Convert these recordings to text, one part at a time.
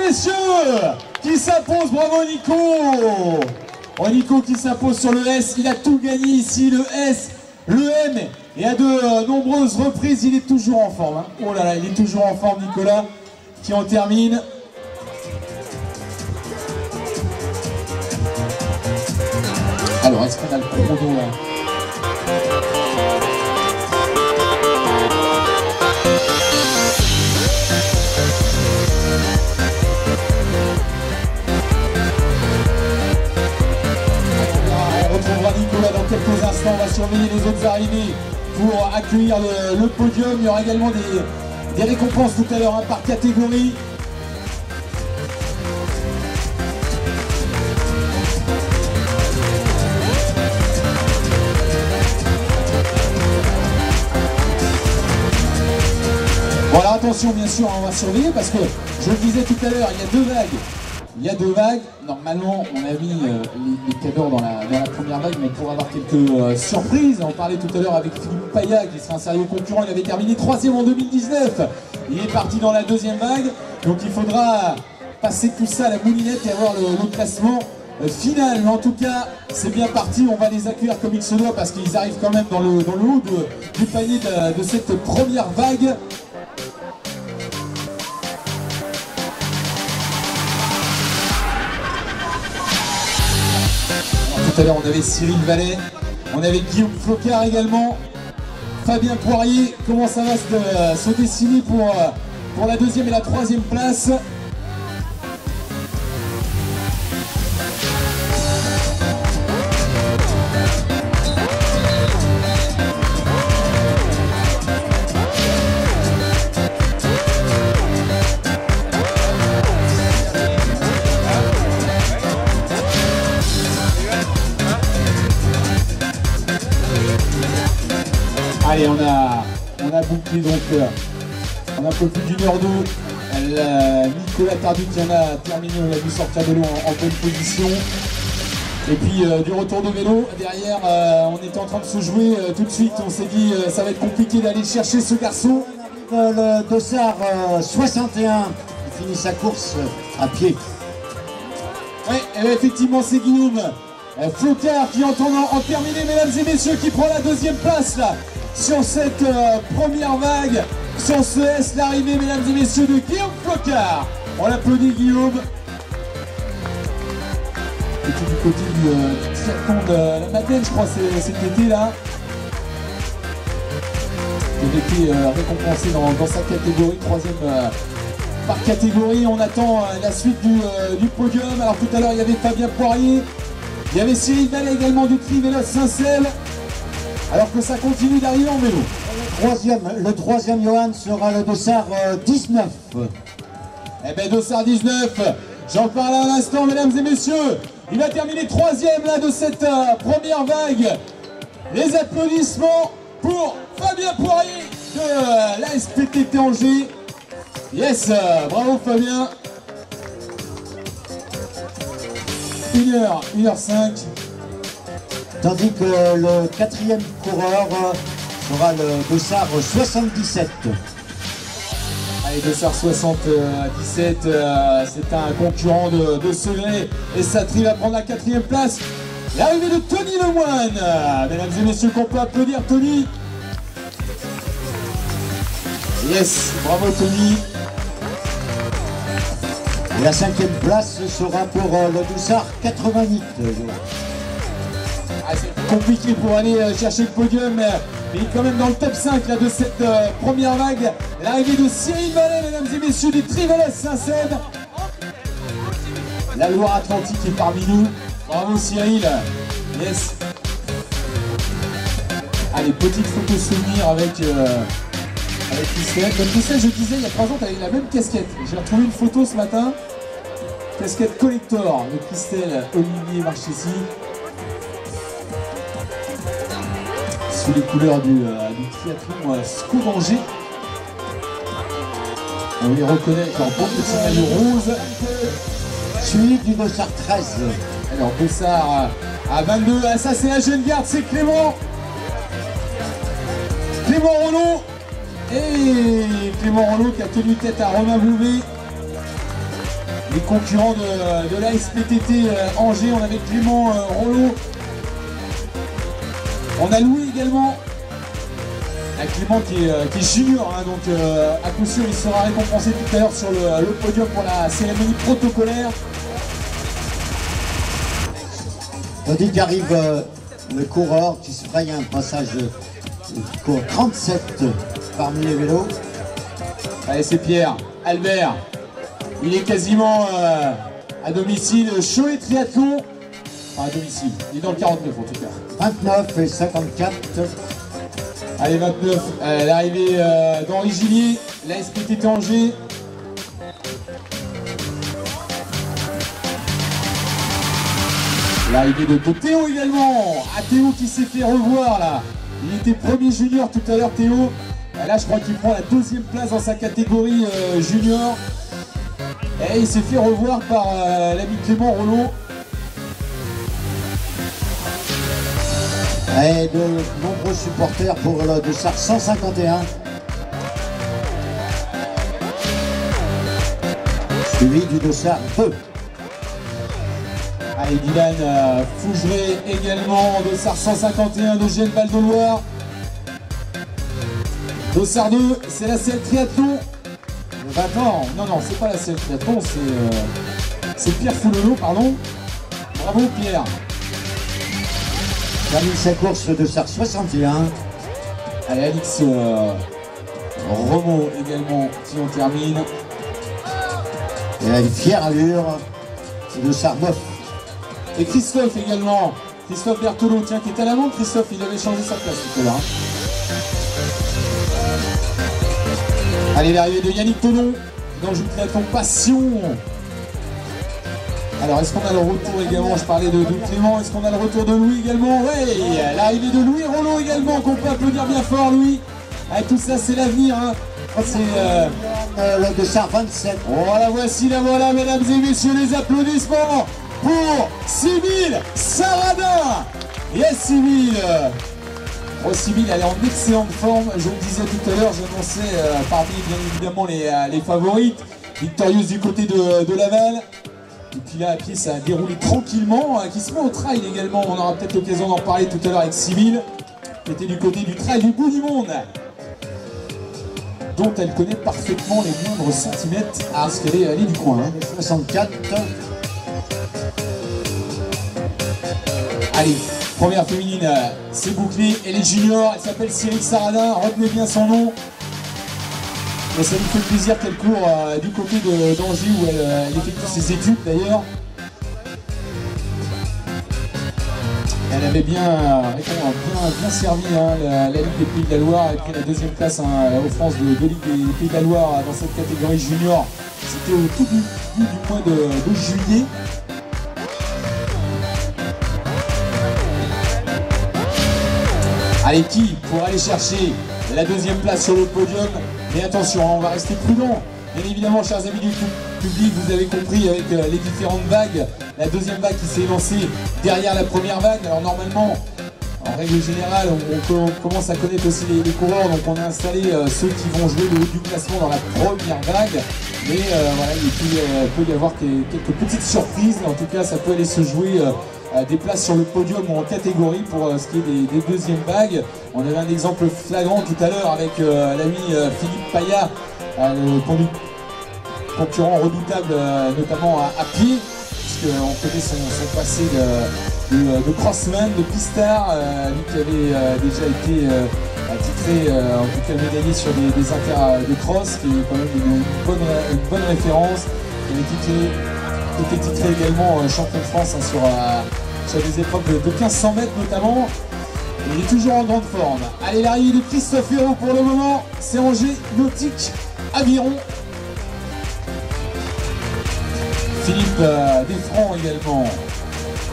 messieurs, qui s'impose, bravo Nico. Oh, Nico qui s'impose sur le S, il a tout gagné ici, le S, le M, et à de nombreuses reprises, il est toujours en forme. Hein. Oh là là, il est toujours en forme, Nicolas, qui en termine. Alors, est-ce qu'on a le chrono là? Nicolas dans quelques instants, on va surveiller les autres arrivées pour accueillir le podium. Il y aura également des récompenses tout à l'heure hein, par catégorie. Voilà, attention bien sûr, on va surveiller parce que je le disais tout à l'heure, il y a deux vagues. Il y a deux vagues, normalement on a mis les cadeaux dans la première vague, mais pour avoir quelques surprises, on parlait tout à l'heure avec Philippe Paya qui sera un sérieux concurrent, il avait terminé 3e en 2019, il est parti dans la deuxième vague, donc il faudra passer tout ça à la moulinette et avoir le classement final. Mais en tout cas, c'est bien parti, on va les accueillir comme il se doit parce qu'ils arrivent quand même dans le haut du panier de cette première vague. Tout à l'heure on avait Cyril Vallet, on avait Guillaume Flocard également, Fabien Poirier. Comment ça va se dessiner pour la deuxième et la troisième place? Allez, on a bouclé donc on a un peu plus d'une heure d'eau. Nicolas Tardy qui en a terminé, on l'a vu sortir de l'eau en bonne position. Et puis du retour de vélo, derrière on était en train de se jouer tout de suite, on s'est dit ça va être compliqué d'aller chercher ce garçon. Le dossard 61 qui finit sa course à pied. Oui, effectivement c'est Guillaume Flocard qui entend en terminer, mesdames et messieurs, qui prend la deuxième place là. Sur cette première vague, sur ce S, l'arrivée, mesdames et messieurs, de Guillaume Flocard. On l'applaudit, Guillaume. Et puis du côté du triathlon de la Madeleine, je crois, cet été là. Il a été récompensé dans sa catégorie, troisième par catégorie. On attend la suite du podium. Alors tout à l'heure, il y avait Fabien Poirier. Il y avait Cyril Vallet également du Tri-Vélo Saint-Cel. Alors que ça continue d'arriver en vélo. Le troisième, Johan, sera le dossard 19. Eh bien, dossard 19, j'en parle à l'instant, mesdames et messieurs. Il va terminer troisième là de cette première vague. Les applaudissements pour Fabien Poirier de la SPTT Angers. Yes, bravo Fabien. 1h05. Tandis que le quatrième coureur sera le dossard 77. Allez, dossard 77, c'est un concurrent de Segré. Et Satri va prendre la quatrième place. L'arrivée de Tony Lemoine. Mesdames et messieurs, qu'on peut applaudir Tony. Yes, bravo Tony. Et la cinquième place sera pour le dossard 88. C'est compliqué pour aller chercher le podium, mais il est quand même dans le top 5 là, de cette première vague. L'arrivée de Cyril Vallet, mesdames et messieurs, du Tri-Vélo Saint-Cel. La Loire-Atlantique est parmi nous. Bravo Cyril. Yes. Allez, petite photo souvenir avec Christelle. Comme Christelle, je disais, il y a 3 ans, tu avais la même casquette. J'ai retrouvé une photo ce matin. Casquette collector de Christelle Olivier Marchesi. Sous les couleurs du triathlon Scout-Angers. On les reconnaît avec leur beau petit maillot rose. Suivi du dossard 13. Alors dossard à 22. Ah, ça c'est la jeune garde, c'est Clément Rollo. Et Clément Rollo qui a tenu tête à Romain Bouvet. les concurrents de la SPTT Angers. On avait Clément Rollo. On a Louis également. Clément qui est junior, hein, donc à coup sûr il sera récompensé tout à l'heure sur le podium pour la cérémonie protocolaire. Tandis qu'arrive le coureur qui se fraye un passage court 37 parmi les vélos. Allez, c'est Pierre Albert. Il est quasiment à domicile. Cholet Triathlon. Enfin, à domicile. Il est dans le 49 en tout cas. 29 et 54. Allez, 29. L'arrivée d'Henri Gillier. La SPTT Angers. L'arrivée de Théo également. Théo qui s'est fait revoir là. Il était premier junior tout à l'heure, Théo. Là, je crois qu'il prend la 2e place dans sa catégorie junior. Et il s'est fait revoir par l'ami Clément Rollo. Et de nombreux supporters pour le Dossard 151. Suivi du Dossard 2. Allez, Dylan Fougeret également, Dossard 151 de Gênes Val de Loire. Dossard 2, c'est la CL Triathlon. Attends, non, c'est pas la CL Triathlon, c'est Pierre Foulolo, pardon. Bravo Pierre. Termine sa course, le Dossard 61. Allez, Alix Romo également qui en termine. Et à une fière allure, le Dossard 9. Et Christophe également, Christophe Berthelot, tiens, qui est à la montre, Christophe, il avait changé sa place tout à l'heure. Allez, l'arrivée de Yannick Tonon dans le triathlon Passion. Alors, est-ce qu'on a le retour également? Je parlais de Clément, est-ce qu'on a le retour de Louis également? Oui, l'arrivée de Louis Rollo également, qu'on peut applaudir bien fort, Louis. Avec tout ça, c'est l'avenir, hein. C'est le Dossard 27. Voilà, voici la voilà, mesdames et messieurs, les applaudissements pour Sybille Saradin. Yes, Sybille. Oh, Sybille, elle est en excellente forme. Je le disais tout à l'heure, j'annonçais parmi bien évidemment les favorites. Victorieuse du côté de Laval. Et puis là, à pied, ça a déroulé tranquillement. Qui se met au trail également. On aura peut-être l'occasion d'en parler tout à l'heure avec Sybille, qui était du côté du trail du bout du monde, dont elle connaît parfaitement les moindres centimètres parce qu'elle est allée du coin. 64. Allez, première féminine, c'est bouclé. Elle est junior, elle s'appelle Cyril Saradin, retenez bien son nom. Et ça nous fait plaisir qu'elle court du côté d'Angers où elle effectue ses études d'ailleurs. Elle avait bien servi hein, la Ligue des Pays de la Loire. Elle a pris la 2e place hein, aux France de Ligue des Pays de la Loire dans cette catégorie junior. C'était au tout du mois de juillet. Allez, qui pour aller chercher la 2e place sur le podium? Mais attention, hein, on va rester prudent. Bien évidemment, chers amis du public, vous avez compris avec les différentes vagues. La 2e vague qui s'est lancée derrière la première vague. Alors normalement, en règle générale, on commence à connaître aussi les coureurs. Donc on a installé ceux qui vont jouer le haut du classement dans la première vague. Mais voilà, il peut y avoir quelques petites surprises. En tout cas, ça peut aller se jouer des places sur le podium ou en catégorie pour ce qui est des 2e vagues. On avait un exemple flagrant tout à l'heure avec l'ami Philippe Payat, le concurrent redoutable notamment à pied, puisqu'on connaît son passé de crossman, de pistard, lui qui avait déjà été titré, en tout cas médaillé sur des inters de cross, qui est quand même une bonne référence. Il avait été titré également champion de France hein, sur des épreuves de 1500 mètres notamment. Et il est toujours en grande forme. Allez, l'arrivée de Christophe Hérault pour le moment, c'est Angers Nautique Aviron. Philippe Desfrancs également.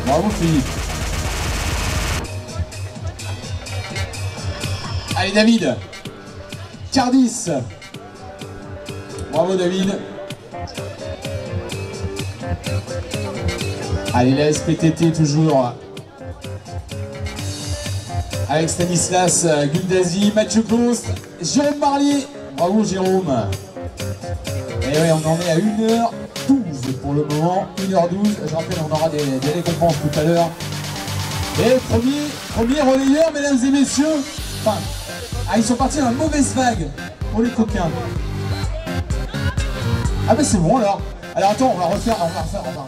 Bravo Philippe. Allez David Cardis. Bravo David. Allez, la SPTT toujours avec Stanislas Guldazi, Mathieu Claustre, Jérôme Marlier. Bravo Jérôme. Et oui, on en est à 1h12 pour le moment, 1h12. Je rappelle, on aura des récompenses tout à l'heure. Et premier relayeur, mesdames et messieurs. Enfin, ils sont partis dans la mauvaise vague. Oh les coquins. Ah ben c'est bon alors. Alors attends, on va refaire. Reviens.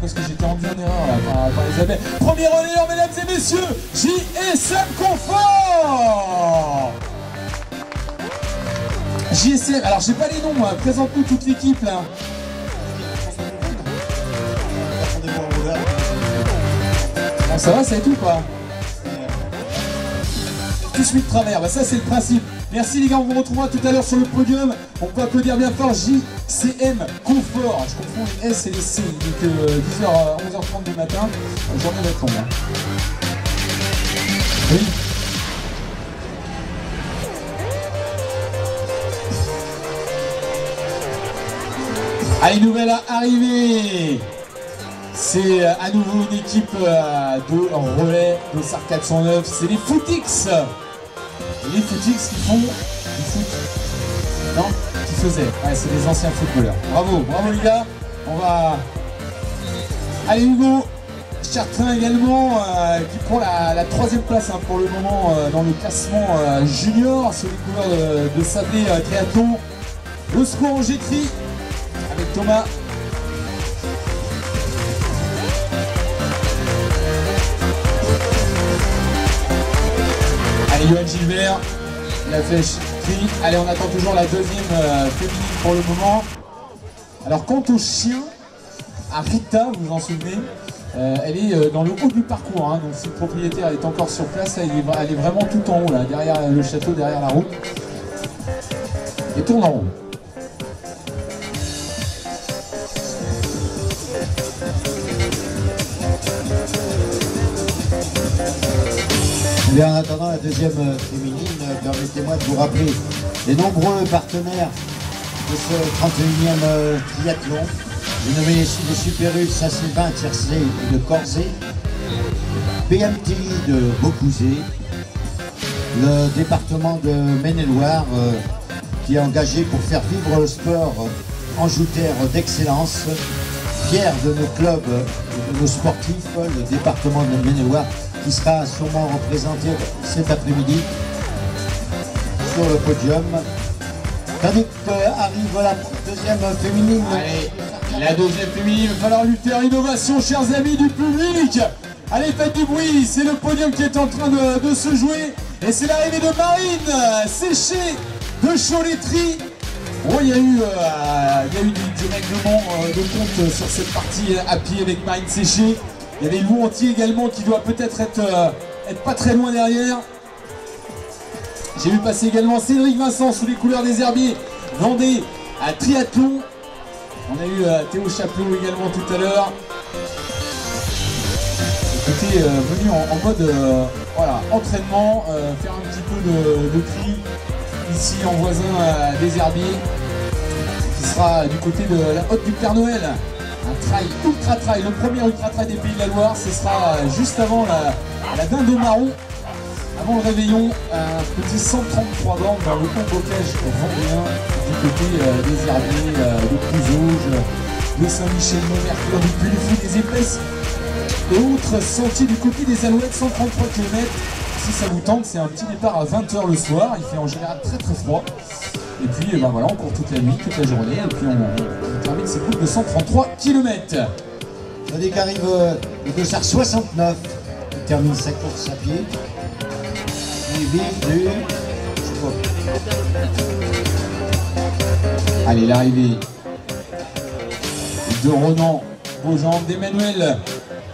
Parce que j'étais en erreur là par Isabelle. Premier relayeur, mesdames et messieurs, JSM Confort. JSM, alors j'ai pas les noms, présente-nous toute l'équipe là. Bon, ça va, ça et tout quoi. Tout suite de travers, bah ça c'est le principe. Merci les gars, on vous retrouvera tout à l'heure sur le podium. On peut applaudir bien fort JCM Confort. Je confonds les S et les C. Donc 10h, 11h30 du matin, journée d'être longue. Oui. Allez, nouvelle arrivée. C'est à nouveau une équipe de relais de SAR 409. C'est les Footix. Les Footix qui font du foot. Non, qui faisaient. Ouais, c'est des anciens footballeurs. Bravo les gars. On va. Allez Hugo Chartrain également qui prend la 3e place pour le moment dans le classement junior sur les couleurs de Sablé Triathlon. Au secours en Gétrie avec Thomas. Allez, Johan Gilbert, la flèche tri. Allez, on attend toujours la 2e féminine pour le moment. Alors, quant au chien, à Rita, vous vous en souvenez, elle est dans le haut du parcours. Donc, si le propriétaire est encore sur place, là, elle est vraiment tout en haut, là, derrière le château, derrière la route. Et tourne en haut. Et en attendant la 2e féminine, permettez-moi de vous rappeler les nombreux partenaires de ce 31e triathlon. J'ai nommé les Super U de Saint-Sylvain, Tiercé et de Corzé, BMTI de Beaucouzé, le département de Maine-et-Loire qui est engagé pour faire vivre le sport en joue-terre d'excellence, fier de nos clubs et de nos sportifs, le département de Maine-et-Loire qui sera sûrement représenté cet après-midi sur le podium. Tandis qu'arrive la 2e féminine. Allez, la 2e féminine, il va falloir lutter à l'innovation, chers amis du public. Allez, faites du bruit, c'est le podium qui est en train de se jouer. Et c'est l'arrivée de Marine Séché de Choletry. Oh, il y a eu du règlement de compte sur cette partie à pied avec Marine Séché. Il y avait Lou Antier également qui doit peut-être être pas très loin derrière. J'ai vu passer également Cédric Vincent sous les couleurs des Herbiers, Vendée à triathlon. On a eu Théo Chaplot également tout à l'heure. Qui était venu en mode voilà, entraînement, faire un petit peu de tri ici en voisin des Herbiers, qui sera du côté de la Haute du Père Noël. Un trail, ultra trail, le premier ultra trail des Pays de la Loire. Ce sera juste avant la dinde au marron, avant le réveillon, un petit 133 bornes dans le bocage vendéen du côté des Herbiers, de Couzauge, de Saint-Michel-Mont-Mercure, du Puy-du-Fou, des Épaisses et autres sentiers du côté des Alouettes, 133 km. Si ça vous tente, c'est un petit départ à 20h le soir. Il fait en général très froid. Et puis ben voilà, on court toute la nuit, toute la journée, et puis on termine ces courses de 133 km. Tandis qu'arrive le dossard 69, qui termine sa course à pied. Allez, l'arrivée de Ronan Beaujambes, d'Emmanuel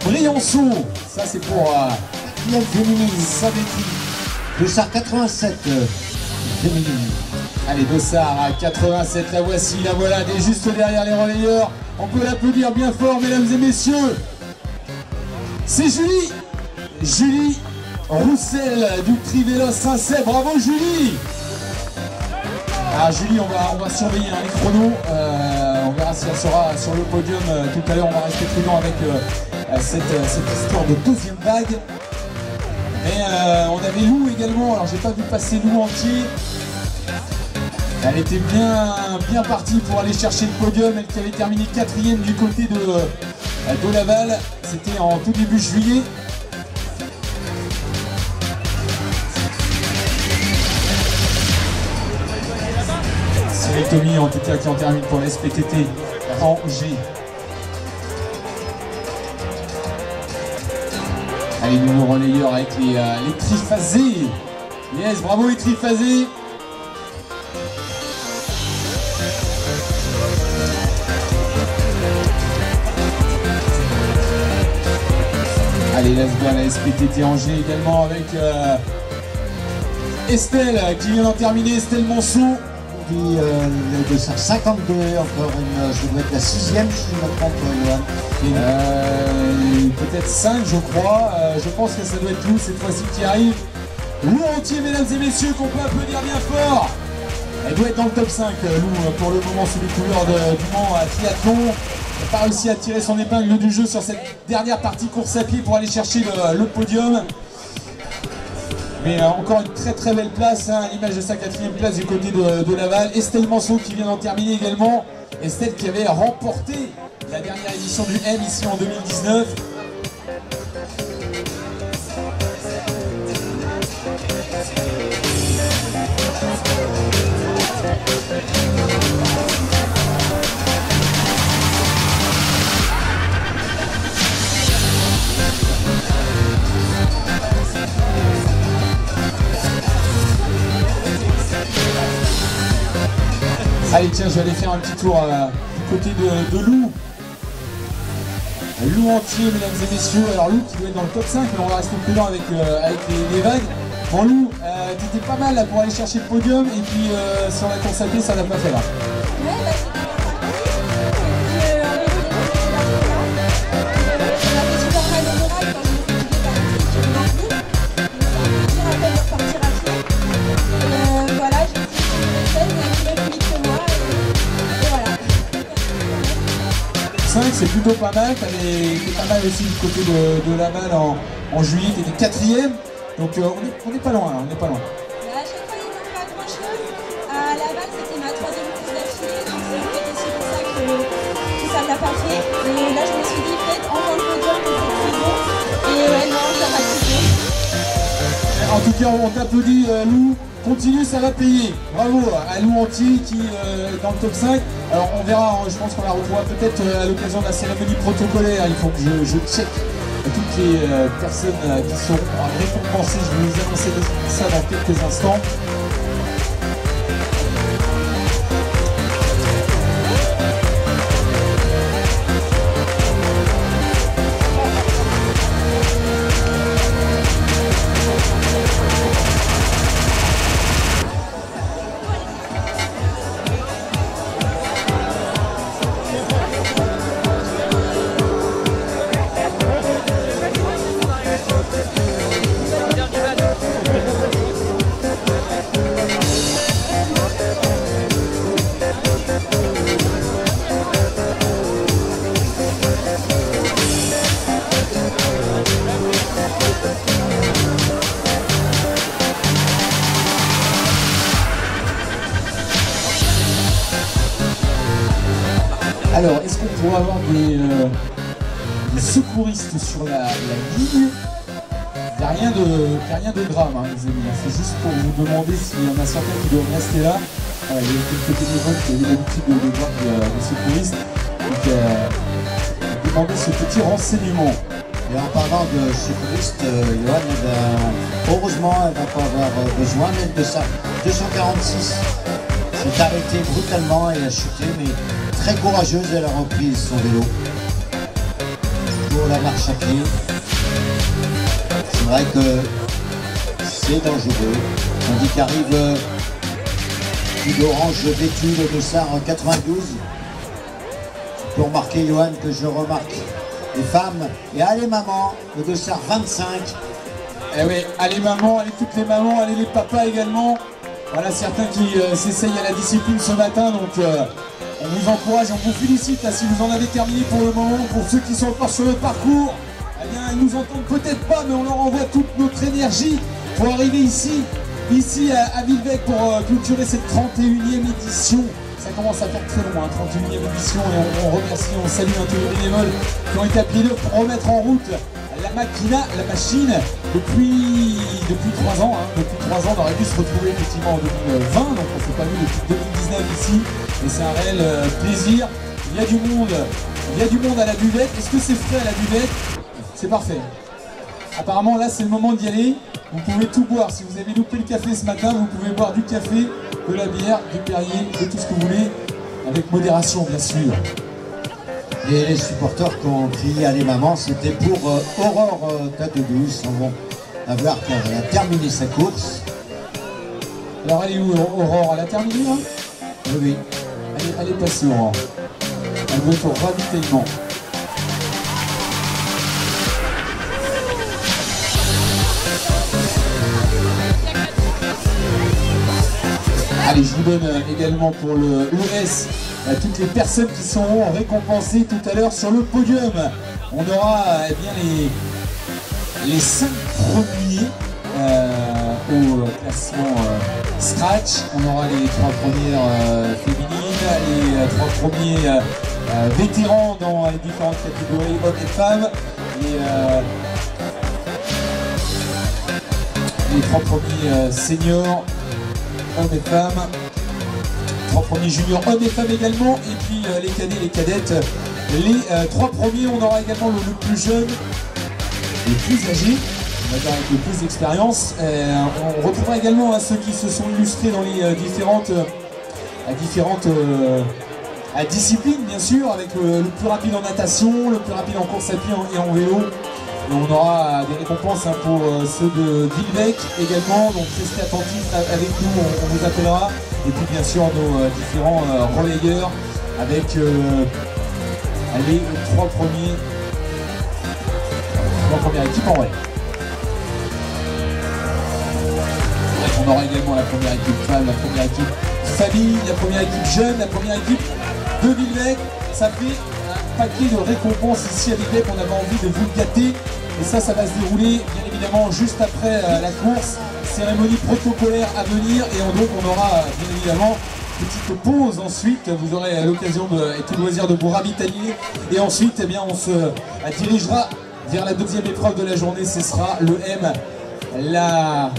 Briançon. Ça c'est pour la féminine, Savetti. dossard 87 féminine. Allez, dossard à 87, la voici, la voilà, elle est juste derrière les relayeurs. On peut l'applaudir bien fort, mesdames et messieurs. C'est Julie Roussel du Trivélo Saint-Cep. Bravo Julie. Ah Julie, on va surveiller les chronos. On verra si elle sera sur le podium tout à l'heure. On va rester prudent avec cette histoire de 2e vague. Mais on avait Lou également, alors j'ai pas vu passer Lou Entier. Elle était bien partie pour aller chercher le podium, elle qui avait terminé 4e du côté de Laval. C'était en tout début juillet. Cyril Tommy en tout cas qui en termine pour la SPTT Angers. Allez, nouveau relayeur avec les triphasés. Yes, bravo les triphasés. Allez, là se voit la SPTT Angers également avec Estelle qui vient d'en terminer, Estelle Monceau. Puis le dossard 52, encore une, ça doit être la 6e si je me trompe, Johan. Peut-être 5 je crois, je pense que ça doit être Lou cette fois-ci qui arrive. Lou entier mesdames et messieurs qu'on peut applaudir bien fort. Elle doit être dans le top 5 Lou pour le moment sous les couleurs du Mans à triathlon. Elle n'a pas réussi à tirer son épingle du jeu sur cette dernière partie course à pied pour aller chercher le podium. Mais encore une très belle place, hein, à l'image de sa 4e place du côté de Laval. Estelle Manceau qui vient d'en terminer également. Estelle qui avait remporté la dernière édition du M ici en 2019. Allez tiens, je vais aller faire un petit tour du côté de Lou. Lou entier mesdames et messieurs. Alors Lou qui doit être dans le top 5, mais on va rester prudent avec les vagues. Bon Lou, t'étais pas mal là pour aller chercher le podium et puis sur la course à pied ça l'a pas fait là. C'est plutôt pas mal, t'es pas mal aussi du côté de Laval en juillet, t'étais 4e, donc on n'est pas loin, on n'est pas loin. À chaque fois il ne manque pas grand chose, à Laval c'était ma 3e course d'affilée, donc c'est peut-être aussi pour ça que ça ne l'a pas fait, et là je me suis dit peut-être encore le podium c'était plus bon, et ouais non, ça va plus bien. En tout cas on t'applaudit Lou. Continue, ça va payer. Bravo à Lou Entier qui est dans le top 5. Alors on verra, je pense qu'on la retrouvera peut-être à l'occasion de la cérémonie protocolaire. Il faut que je check toutes les personnes qui seront récompensées. Je vais vous annoncer ça dans quelques instants. Alors, est-ce qu'on pourrait avoir des secouristes sur la ligne? Il n'y a rien de grave, hein, les amis. C'est juste pour vous demander s'il y en a certains qui doivent rester là. Il y a quelques bénévoles qui avaient l'habitude de voir des secouristes. Donc, demander ce petit renseignement. Et en parlant de secouriste, Johan, heureusement, elle ne va pas avoir besoin même de ça. 246 s'est arrêtée brutalement et a chuté, mais très courageuse, elle a repris son vélo pour la marche à pied. C'est vrai que c'est dangereux. On dit qu'arrive l'orange vêtu, le dossard 92. Tu peux remarquer, Johan, que je remarque les femmes. Et allez maman, le dossard 25. Eh oui, allez maman, allez toutes les mamans, allez les papas également. Voilà certains qui s'essayent à la discipline ce matin, donc on vous encourage, on vous félicite là, si vous en avez terminé pour le moment. Pour ceux qui sont encore sur le parcours, eh bien ils nous entendent peut-être pas, mais on leur envoie toute notre énergie pour arriver ici ici à Villevêque pour clôturer cette 31e édition. Ça commence à faire très long, hein, 31e édition, et on remercie, on salue tous les bénévoles qui ont été appelés pour remettre en route la machine depuis 3 ans. Hein. Depuis 3 ans, on aurait dû se retrouver effectivement en 2020, donc on ne s'est pas vu depuis 2019 ici, et c'est un réel plaisir. Il y a du monde à la buvette. Est-ce que c'est frais à la buvette? C'est parfait. Apparemment là c'est le moment d'y aller. Vous pouvez tout boire. Si vous avez loupé le café ce matin, vous pouvez boire du café, de la bière, du Perrier, de tout ce que vous voulez, avec modération bien sûr. Et les supporters qui ont crié Allez maman, c'était pour Aurore Tête-Douce, sans bon avoir car elle a terminé sa course. Alors elle est où Aurore? Elle a terminé là? Oui. Elle est passée Aurore. Elle veut être au ravitaillement. Allez, je vous donne également pour le ES toutes les personnes qui seront récompensées tout à l'heure sur le podium. On aura bien les 5 premiers au classement Scratch. On aura les 3 premières féminines, les 3 premiers vétérans dans les différentes catégories hommes et femmes, les 3 premiers seniors hommes et femmes, 3 premiers juniors hommes et femmes également, et puis les cadets, les cadettes, les 3 premiers. On aura également le plus jeune, le plus âgé, on va dire avec le plus d'expérience. On retrouvera également ceux qui se sont illustrés dans les différentes disciplines, bien sûr, avec le plus rapide en natation, le plus rapide en course à pied et en vélo. Et on aura des récompenses pour ceux de Villevêque également, donc restez attentifs avec nous, on vous appellera. Et puis bien sûr nos différents relayeurs avec les 3 premières équipes en relais. Bref, on aura également la première équipe femme, la première équipe famille, la première équipe jeune, la première équipe de Villevêque. Ça fait un paquet de récompenses ici à Villevêque, on avait envie de vous gâter. Et ça va se dérouler bien évidemment juste après la course. Cérémonie protocolaire à venir, et donc on aura bien évidemment une petite pause ensuite. Vous aurez l'occasion et tout le loisir de vous ravitailler. Et ensuite, eh bien, on se dirigera vers la 2e épreuve de la journée. Ce sera le M, la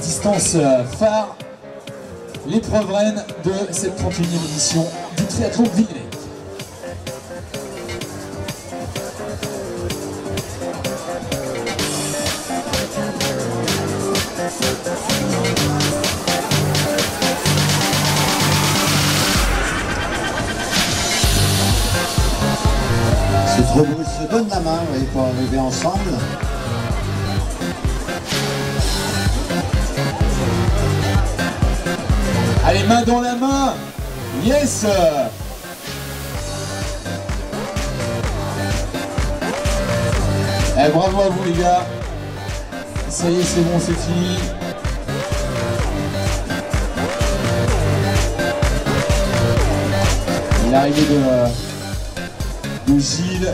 distance phare, l'épreuve reine de cette 31e édition du triathlon de Villevêque. Se donne la main pour arriver ensemble. Allez, main dans la main. Yes. Eh, bravo à vous les gars. Ça y est, c'est bon, c'est fini. L'arrivée de Gilles.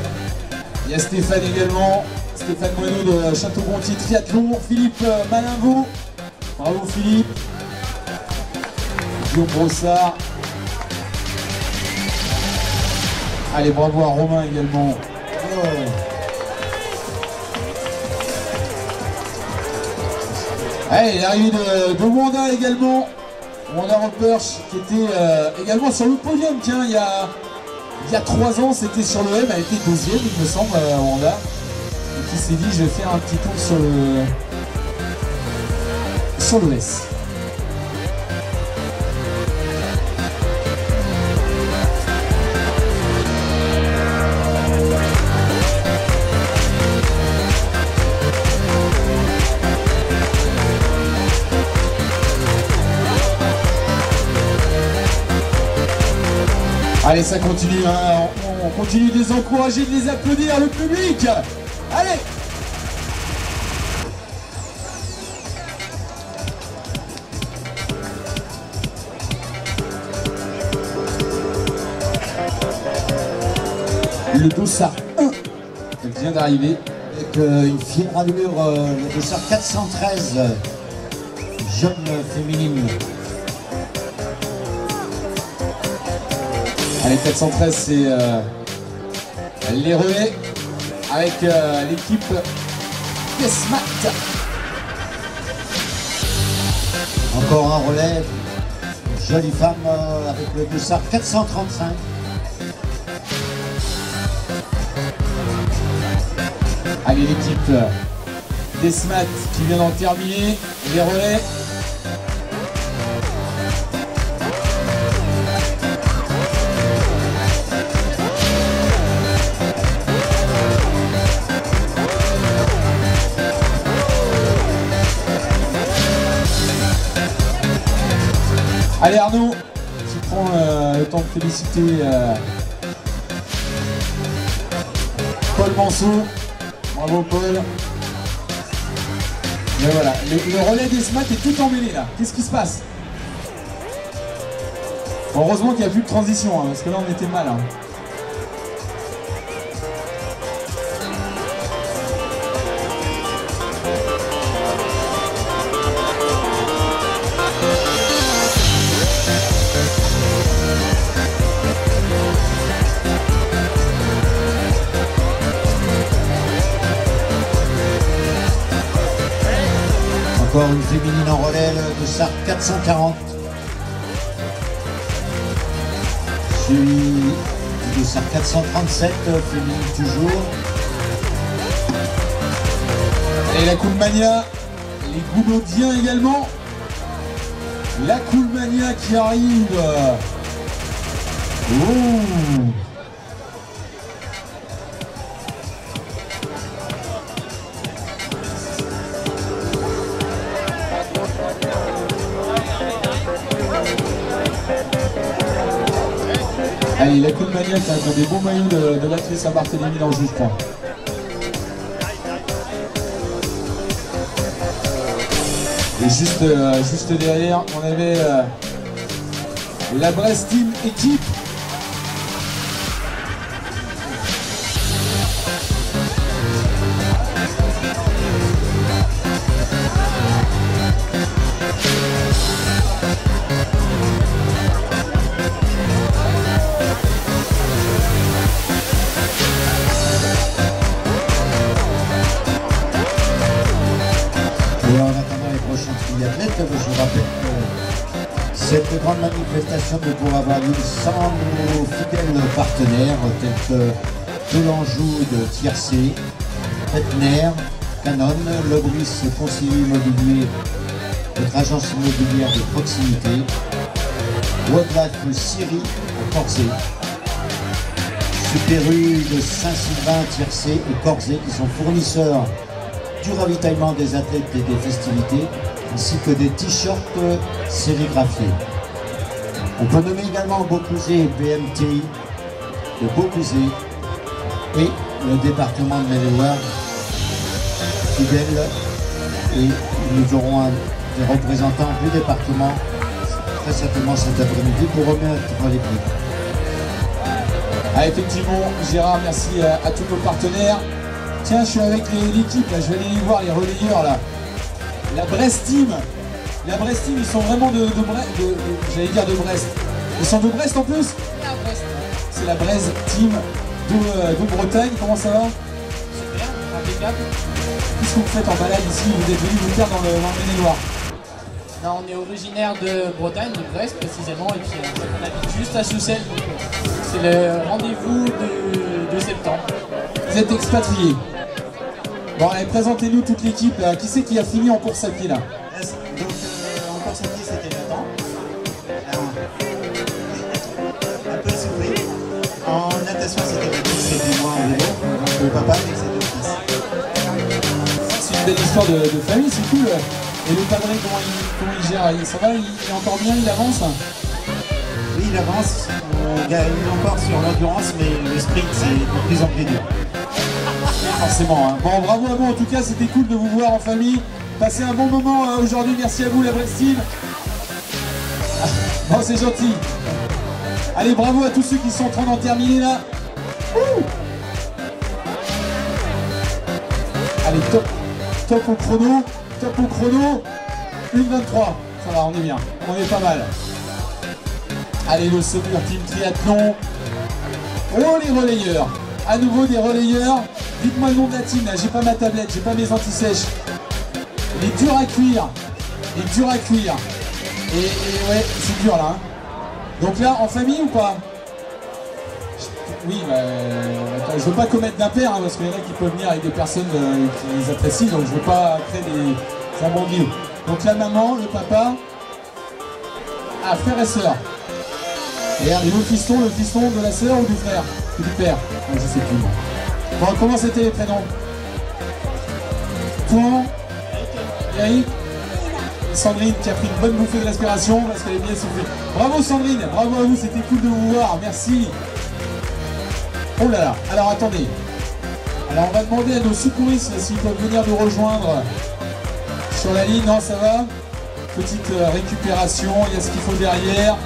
Il y a Stéphane également. Stéphane Moineau de Château-Gontier Triathlon. Philippe Malinvaux. Bravo Philippe. Guillaume Brossard. Allez, bravo à Romain également. Oh. Allez, l'arrivée de Wanda également. Wanda Roperch qui était également sur le podium. Tiens, il y a 3 ans, c'était sur le M, elle était 2e, il me semble, Wanda. Et qui s'est dit, je vais faire un petit tour sur le S. Allez, ça continue, hein. On continue de les encourager, de les applaudir, le public. Allez! Le dossard 1, elle vient d'arriver. Avec une fine rallure, le dossard 413. jeune féminine. Allez, 413, c'est les relais avec l'équipe Desmat. Encore un relais, une jolie femme avec le dossard 435. Allez, l'équipe Desmat qui vient d'en terminer les relais. Allez Arnaud, tu prends le temps de féliciter Paul Manceau. Bravo Paul. Mais voilà, le relais des SMAT est tout emmêlé là. Qu'est-ce qui se passe? Heureusement qu'il n'y a plus de transition, hein, parce que là on était mal. Hein. Encore une féminine en relais, le dossard 440. Suivi du dossard 437, féminine toujours. Et la Coolmania, les Gounodiens également. La Coolmania qui arrive. Oh. Allez, la Coolmania qui a des beaux maillots de l'athlète Saint-Barthélemy dans le jeu, je crois. Et juste derrière, on avait la Brest Team équipe. Et en attendant les prochains triathlètes, je vous rappelle que cette grande manifestation ne pourra avoir lieu sans nos fidèles partenaires tels que l'Anjou de Tiercé, Petner, Canon, Lebris Conseiller Immobilier, notre agence immobilière de proximité, Wildlife Syrie à Corzé, Super U de Saint-Sylvain, Tiercé et Corzé qui sont fournisseurs du ravitaillement des athlètes et des festivités, ainsi que des t-shirts sérigraphiés. On peut nommer également Beauclouzé et BMTI de Beauclouzé et le département de Maine-et-Loire, fidèle, et nous aurons des représentants du département très certainement cet après-midi pour remettre les prix. Ah, effectivement, Gérard, merci à tous nos partenaires. Tiens, je suis avec l'équipe, je vais aller les voir, les relayeurs là. La Brest Team. La Brest Team, ils sont vraiment j'allais dire de Brest. Ils sont de Brest en plus? C'est la Brest Team de Bretagne. Comment ça va? Super, impeccable. Qu'est-ce que vous faites en balade ici? Vous êtes venus vous faire dans le Maine-et-Loire? Non, on est originaire de Bretagne, de Brest précisément, et puis on habite juste à Soucelles. C'est le rendez-vous de septembre. Vous êtes expatriés. Bon, allez, présentez-nous toute l'équipe. Qui c'est qui a fini en course à pied là? Donc en course à pied c'était Nathan, un peu essoufflé. En natation c'était Baptiste, c'était moi en vélo, donc le papa avec ses deux fils. C'est une belle histoire de famille, c'est cool. Et le padré, comment il gère? Ça va, il est encore bien, il avance? Oui, il avance, on gagne encore sur l'endurance, mais le sprint c'est de plus en plus dur. Forcément, hein. Bon, bravo à vous, en tout cas c'était cool de vous voir en famille. Passez un bon moment aujourd'hui, merci à vous la Brest Team. Bon, c'est gentil. Allez, bravo à tous ceux qui sont en train d'en terminer là. Ouh. Allez, top au chrono, top au chrono. 1,23. Ça va, on est bien. On est pas mal. Allez, le Saumur Team Triathlon. Oh, les relayeurs. À nouveau des relayeurs. Dites-moi le nom de la team. Là, j'ai pas ma tablette, j'ai pas mes anti-sèches. Il est dur à cuire. Il est dur à cuire. Et ouais, c'est dur là. Hein. Donc là, en famille ou pas? Oui, bah, je veux pas commettre d'impair, hein, parce qu'il y en a qui peuvent venir avec des personnes qui les apprécient, donc je veux pas créer des imbroglios. Donc la maman, le papa, frère et sœur. Et le fiston de la sœur ou du frère? Ou du père? Je sais plus. Bon, comment c'était les prénoms? Toi, Eric, et Sandrine qui a pris une bonne bouffée de respiration parce qu'elle est bien soufflée. Bravo Sandrine, bravo à vous, c'était cool de vous voir, merci. Oh là là, alors attendez. Alors on va demander à nos secouristes s'ils peuvent venir nous rejoindre sur la ligne. Non, ça va? Petite récupération, il y a ce qu'il faut derrière.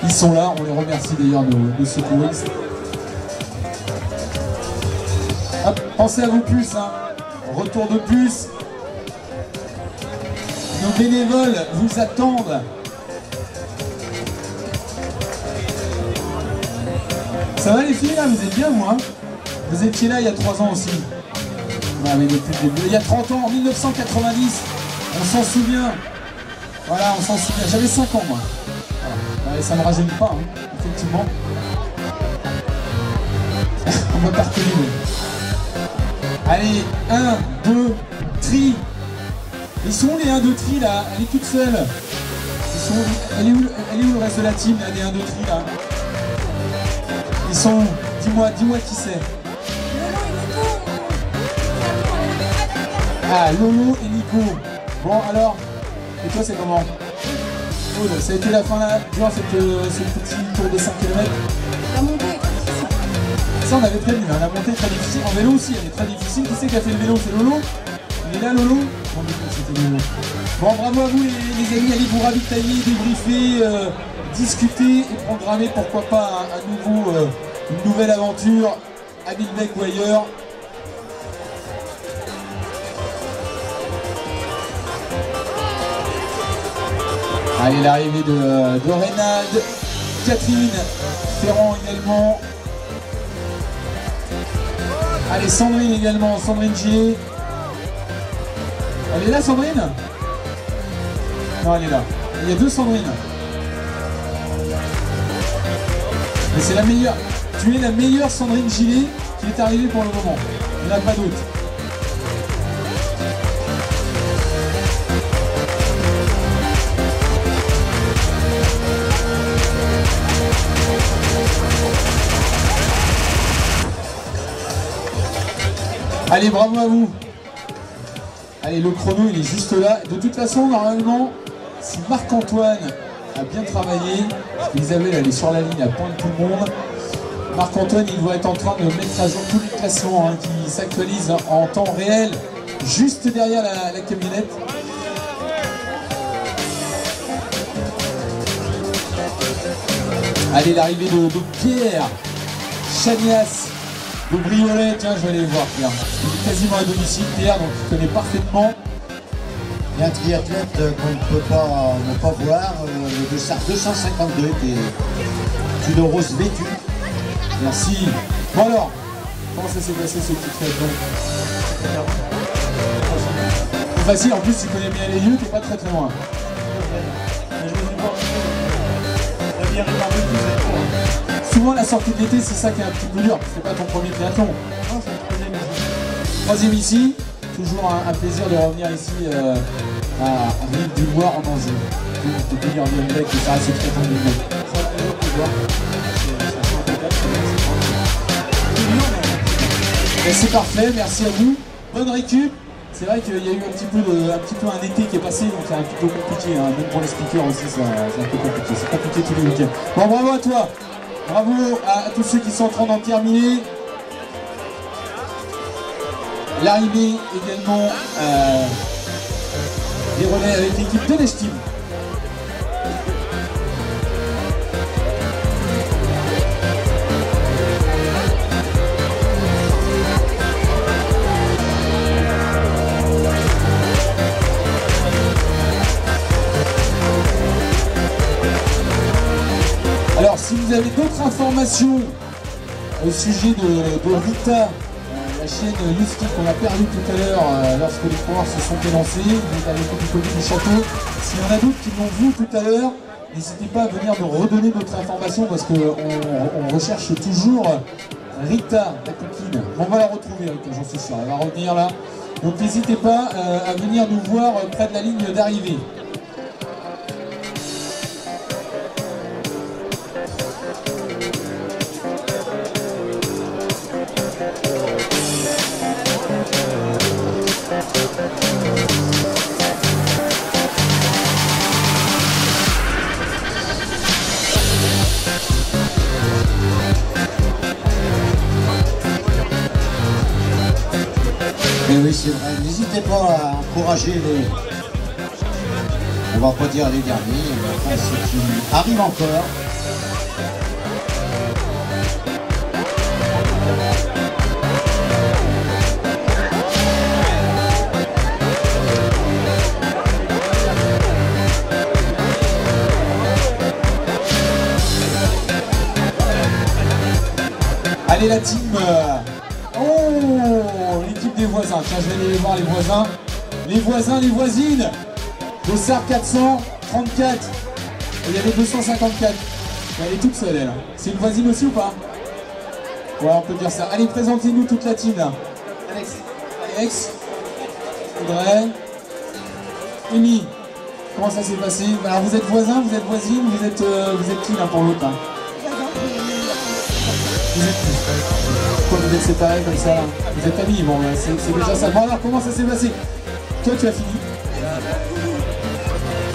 Ils sont là, on les remercie d'ailleurs, nos secouristes. Hop, pensez à vos puces, hein. Retour de puces. Nos bénévoles vous attendent. Ça va les filles là? Vous êtes bien moi? Vous étiez là il y a 3 ans aussi. Ouais, mais depuis le début. Il y a 30 ans, en 1990. On s'en souvient. Voilà, on s'en souvient. J'avais 5 ans moi. Voilà. Ouais, ça ne me rajeunit pas, hein, effectivement. On va pas reconnu. Allez, 1, 2, tri. Ils sont où les 1, 2 tri là? Elle est toute seule. Ils sont où? Elle est où le reste de la team là, des 1, 2 tri là? Ils sont où? Dis-moi qui c'est. Ah, Lolo et Nico. Bon alors, et toi c'est comment? Cool, ça a été la fin là, genre ce petit tour de 5 km. La montée est très difficile. Ça on avait prévu, hein. La montée est très difficile. En vélo aussi, elle est très difficile. Qui c'est qui a fait le vélo? C'est Lolo? Il est là Lolo? Bon, c'était Lolo. Bon, bravo à vous les amis, allez vous ravitailler, débriefer, discuter et programmer pourquoi pas à nouveau une nouvelle aventure à Bilbec ou ailleurs. Allez, l'arrivée de Reynald, Catherine Ferrand également. Allez, Sandrine également, Sandrine G. Elle est là, Sandrine? Non, elle est là. Il y a 2 Sandrine. Mais c'est la meilleure. Tu es la meilleure Sandrine Gillet qui est arrivée pour le moment. Il n'y en a pas d'autre. Allez, bravo à vous. Allez, le chrono, il est juste là. De toute façon, normalement, si Marc-Antoine a bien travaillé, parce qu'Isabelle, elle est sur la ligne, elle pointe tout le monde. Marc-Antoine, il doit être en train de mettre à jour tous les classements hein, qui s'actualisent en temps réel, juste derrière la camionnette. Allez, l'arrivée de Pierre Chagnas de Briolet. Tiens, je vais aller voir Pierre. Il est quasiment à domicile, Pierre, donc il connaît parfaitement. Il y a un triathlète qu'on ne peut pas ne pas voir, le Dossard 252, qui est une rose vêtue. Merci. Bon alors, comment ça s'est passé ce petit triathlon? Facile, en plus tu connais bien les lieux, t'es pas très loin. Souvent la sortie de l'été c'est ça qui est un petit peu dur, c'est pas ton premier triathlon. Non, c'est le 3e ici. 3e ici, toujours un plaisir de revenir ici à Rive-du-Loir en Anjou. De tenir bien le mec et ça reste très bon du mec. C'est parfait, merci à vous. Bonne récup. C'est vrai qu'il y a eu un petit peu un été qui est passé, donc c'est un petit peu compliqué, hein. Même pour les speakers aussi, c'est un peu compliqué. C'est compliqué tous les week-ends. Bon, bravo à toi. Bravo à tous ceux qui sont en train d'en terminer. L'arrivée également des relais avec l'équipe de l'Esteam. vous avez d'autres informations au sujet de Rita, la chienne Yuski qu'on a perdue tout à l'heure lorsque les coureurs se sont élancés, donc avec le côté du château. S'il y en a d'autres qui l'ont vu tout à l'heure, n'hésitez pas à venir nous redonner d'autres informations parce qu'on recherche toujours Rita, la coquine. On va la retrouver, Rita, j'en suis sûr, elle va revenir là. Donc n'hésitez pas à venir nous voir près de la ligne d'arrivée. Et oui, c'est vrai. N'hésitez pas à encourager les... On va pas dire les derniers, mais enfin ceux qui arrivent encore. Allez la team oh, l'équipe des voisins. Tiens, je vais aller voir les voisins. Les voisins, les voisines. Dossard 434. Il y avait 254. Elle est toute seule, elle. C'est une voisine aussi ou pas? Ouais, on peut dire ça. Allez, présentez-nous toute la team là. Alex. Audrey. Amy. Comment ça s'est passé? Alors vous êtes voisins, vous êtes voisines, vous êtes qui l'un pour l'autre? Vous êtes qui? Pourquoi vous êtes séparés comme ça là? Vous êtes amis, bon, c'est déjà ça. Bon alors comment ça s'est passé? Toi tu as fini?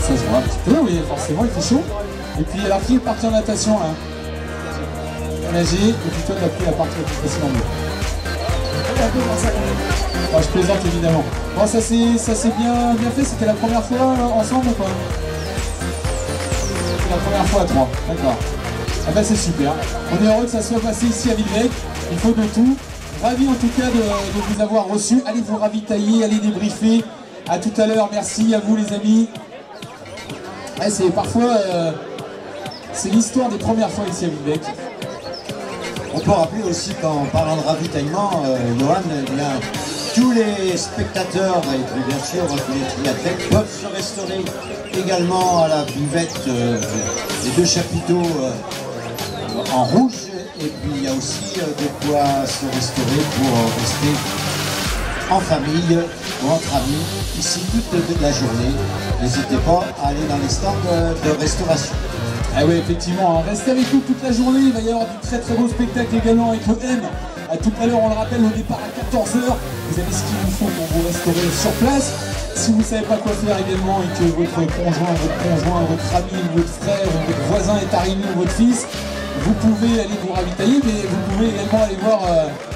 Ça se voit un petit peu, oui, forcément il fait chaud. Et puis alors qui est parti en natation là? Nager, et puis toi t'as pris la partie la plus facile en bleu. Oh, je plaisante évidemment. Bon ça s'est bien fait, c'était la première fois ensemble ou pas? C'est la première fois à trois, d'accord. Ah ben c'est super, on est heureux que ça soit passé ici à Villevêque, il faut de tout. Ravi en tout cas de vous avoir reçu, allez vous ravitailler, allez débriefer. À tout à l'heure, merci à vous les amis. Ouais, c'est parfois, c'est l'histoire des premières fois ici à Villevêque. On peut rappeler aussi qu'en parlant de ravitaillement, Johan, eh bien, tous les spectateurs et puis bien sûr tous les triathlètes peuvent se restaurer également à la buvette des deux chapiteaux en rouge, et puis il y a aussi de quoi se restaurer pour rester en famille ou entre amis ici toute la journée. N'hésitez pas à aller dans les stands de restauration. Ah oui, effectivement, hein. Restez avec nous toute la journée, il va y avoir du très beau spectacle également avec le M. À tout à l'heure, on le rappelle, au départ à 14 h, vous avez ce qu'il vous faut pour vous restaurer sur place. Si vous ne savez pas quoi faire également et que votre conjoint, votre ami, votre frère, votre voisin est arrivé ou votre fils, vous pouvez aller vous ravitailler, mais vous pouvez également aller voir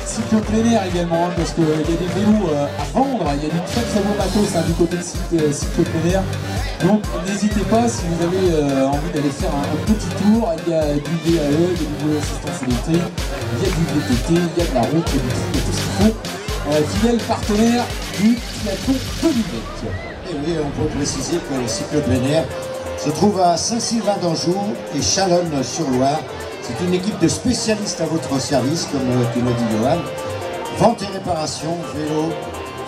cycle plein air également, hein, parce qu'il y a des vélos à vendre, il y a du très beau matos hein, du côté de cycle plein air. Donc n'hésitez pas si vous avez envie d'aller faire un petit tour, il y a du VAE, il y a du vélo assistance électrique, il y a du VTT, il y a de la route, il y a tout ce qu'il faut. Fidèle partenaire du triathlon de Villevêque. Et oui, on peut préciser que le cycle plein air se trouve à Saint-Sylvain d'Anjou et Chalonnes-sur-Loire. C'est une équipe de spécialistes à votre service, comme tu l'as dit Johan. Vente et réparation,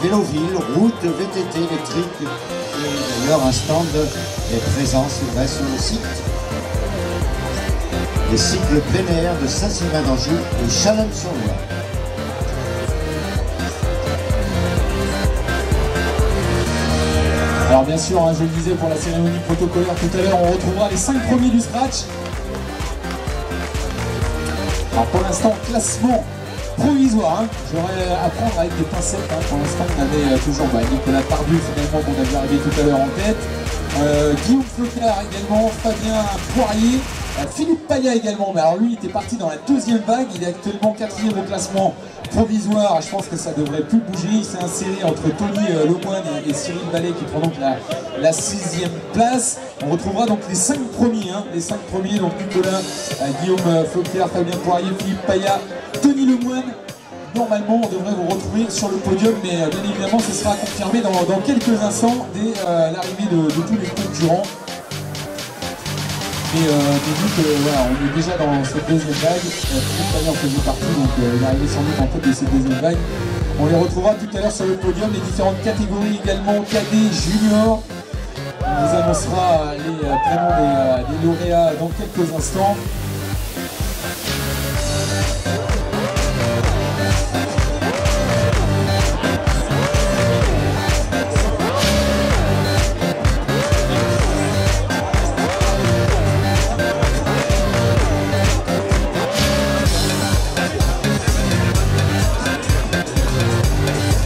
vélo-ville, route, VTT électrique. Et d'ailleurs, un stand est présent, c'est vrai, sur le site. Les cycles plein air de Saint-Sylvain d'Anjou et Chalonnes-sur-Loire. Alors bien sûr, hein, je le disais pour la cérémonie protocolaire tout à l'heure, on retrouvera les 5 premiers du scratch. Alors pour l'instant, classement provisoire. Hein. J'aurais à prendre avec des pincettes. Hein. Pour l'instant, on avait toujours Nicolas Tardu finalement qu'on avait arrivé tout à l'heure en tête. Guillaume Flocard également, Fabien Poirier, Philippe Paya également. Mais alors lui, il était parti dans la deuxième vague. Il est actuellement 4e au classement provisoire. Je pense que ça devrait plus bouger. Il s'est inséré entre Tony Lemoine et Cyril Ballet qui prend donc la 6e place. On retrouvera donc les 5 premiers. Hein, les 5 premiers, donc Nicolas, Guillaume Flocard, Fabien Poirier, Philippe Paya, Tony Lemoine. Normalement, on devrait vous retrouver sur le podium, mais bien évidemment, ce sera confirmé dans quelques instants dès l'arrivée de tous les concurrents. Mais vu que voilà, on est déjà dans cette deuxième vague, Philippe en faisait partie, donc il est arrivé sans doute en tête de cette deuxième vague. On les retrouvera tout à l'heure sur le podium, les différentes catégories également, cadet, junior. On vous annoncera les prénoms des lauréats dans quelques instants.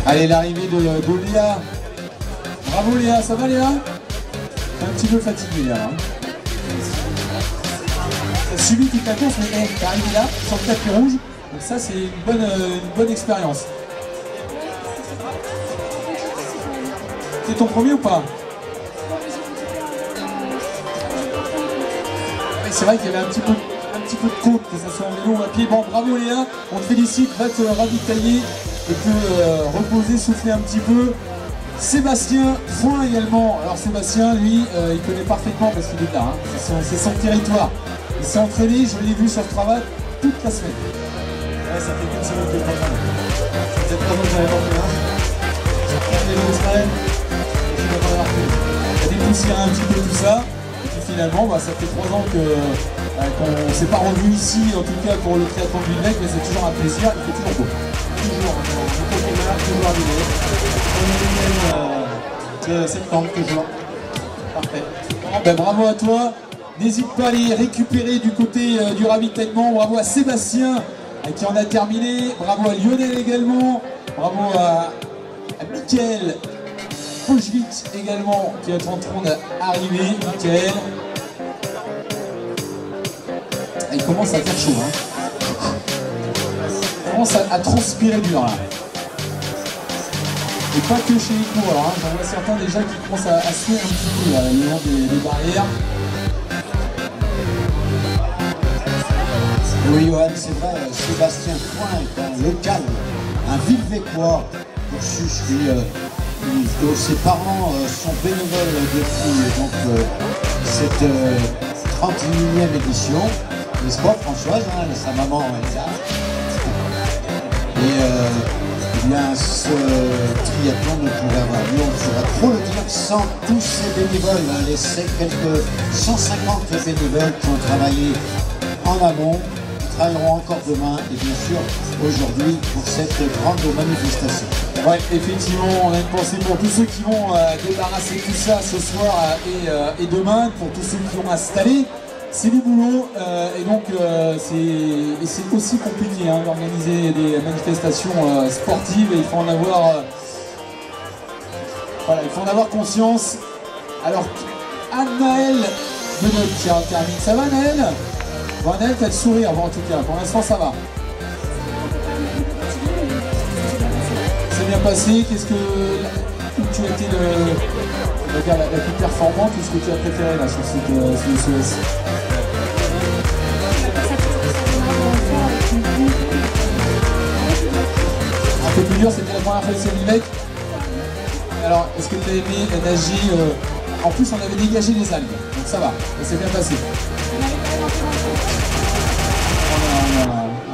Allez, l'arrivée de Léa. Bravo Léa, ça va Léa? T'es un petit peu fatigué Léa. Hein. T'as subi toute la course, mais t'es arrivé là, sur le tapis rouge. Donc ça, c'est une bonne expérience. C'est ton premier ou pas? C'est vrai qu'il y avait un petit peu de côte, que ça soit en vélo ou à pied. Bon, bravo Léa, on te félicite, va te ravitailler et te reposer, souffler un petit peu. Sébastien Foin également. Alors Sébastien, lui, il connaît parfaitement parce qu'il est là, hein. C'est son territoire. Il s'est entraîné, je l'ai vu sur Strava toute la semaine. Ouais, ça fait qu'une semaine que je m'entraîne. Ça faisait 3 ans que j'avais pas fait un. J'ai pris les 2 semaines et je ne vais pas avoir fait. Il a dépoussiéré un petit peu tout ça. Et puis finalement, ça fait 3 ans qu'on ne s'est pas revu ici, en tout cas pour le triathlon de Villec, mais c'est toujours un plaisir, il fait toujours beau. Toujours, toujours arrivé. On est de septembre, toujours. Parfait. Bon, bravo à toi. N'hésite pas à les récupérer du côté du ravitaillement. Bravo à Sébastien qui en a terminé. Bravo à Lionel également. Bravo à Mickaël Pochvitch également qui est en train d'arriver. Mickaël. Il commence à faire chaud. Hein. Il commence à transpirer dur là. Et pas que chez les coureurs, hein. J'en vois certains déjà qui commencent à suer un petit peu là, le long des barrières. Oui, Johan, c'est vrai, Sébastien Foin est un local, un Villevêquois, dont ses parents sont bénévoles depuis cette 31e édition. N'est-ce pas, Françoise, hein, sa maman est là. Et bien, ce triathlon ne pourrait avoir lieu, on ne saurait trop le dire, sans tous ces bénévoles, hein, les quelques 150 bénévoles qui ont travaillé en amont, qui travailleront encore demain et bien sûr aujourd'hui pour cette grande manifestation. Ouais, effectivement, on a une pensée pour tous ceux qui vont débarrasser tout ça ce soir et demain, pour tous ceux qui ont installé. C'est du boulot et donc c'est aussi compliqué hein, d'organiser des manifestations sportives et il faut en avoir voilà, il faut en avoir conscience. Alors Anne-Naëlle Benoît qui termine. Ça va Naëlle? Bon Naëlle, t'as le sourire, bon, en tout cas, pour l'instant ça va. C'est bien passé, qu'est-ce que où tu as été la plus performante ou ce que tu as préféré là sur ce SOS? Un peu plus dur, c'était la première fois que c'est Villec. Alors, est-ce que tu as aimé nager en plus, on avait dégagé les algues, donc ça va, ça s'est bien passé.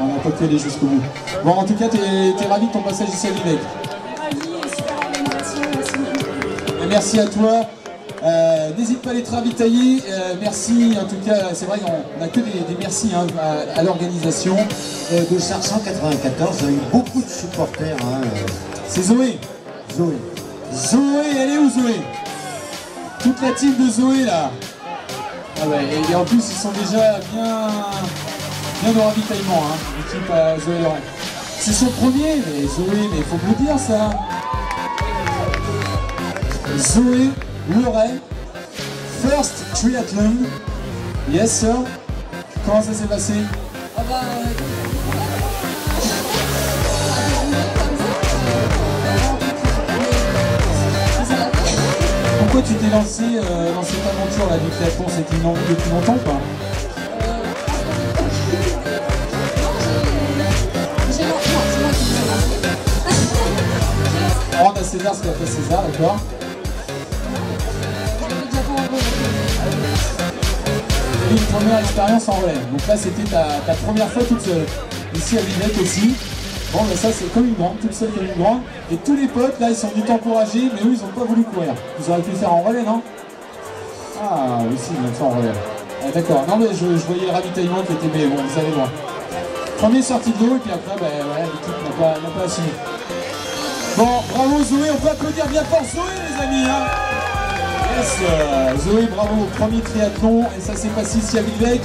On n'a pas pu aller jusqu'au bout. Bon, en tout cas, t'es ravi de ton passage ici à Villec. Ravi et super organisation, merci beaucoup. Merci à toi. N'hésite pas à les ravitailler. Merci, en tout cas, c'est vrai qu'on n'a que des merci hein, à l'organisation. De SAR 194, il y a eu beaucoup de supporters. Hein, C'est Zoé. Zoé. Zoé, elle est où Zoé? Toute la team de Zoé là. Ah ouais, et en plus, ils sont déjà bien au ravitaillement, hein, l'équipe à Zoé Laurent. C'est son premier, mais Zoé, mais il faut me le dire ça. Zoé Loret, first triathlon. Yes sir. Comment ça s'est passé? Ah bah, Pourquoi tu t'es lancé dans cette aventure là du triathlon? C'était une envie depuis longtemps ou pas? Rendre à César ce qu'a fait César, d'accord? avais une première expérience en relais. Donc là, c'était ta première fois toute seule. Ici à Villette aussi. Bon, mais ça, c'est comme une grande, toute seule comme une grande. Et tous les potes, là, ils sont venus t'encourager, mais eux, ils n'ont pas voulu courir. Vous auriez pu le faire en relais, non? Ah, aussi, ils l'ont fait en relais. Ah, d'accord. Non, mais je voyais le ravitaillement qui était, mais bon, vous allez voir. Première sortie de l'eau, et puis après, ben, voilà, l'équipe n'a pas assumé. Bon, bravo Zoé, on peut applaudir bien fort Zoé, les amis, hein. Yes, Zoé, bravo, premier triathlon, et ça s'est passé ici à Villevec.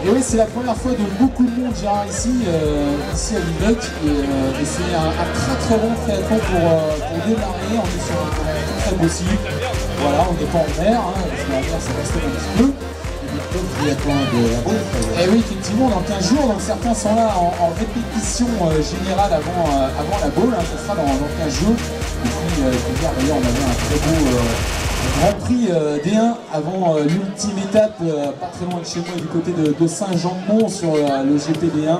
Et oui, c'est la première fois de beaucoup de monde, Gérard, ici à Villevec, et c'est un très bon triathlon pour démarrer. On est sur un très beau site, voilà, on n'est pas en mer, hein, parce que la mer ça reste un petit peu. Et oui, effectivement, dans 15 jours, donc certains sont là en répétition générale avant la bowl, hein, ça sera dans 15 jours. Et puis, je peux dire, d'ailleurs, on avait un très beau Grand Prix D1 avant l'ultime étape, pas très loin de chez moi, du côté de Saint-Jean-de-Mont sur le GP-D1,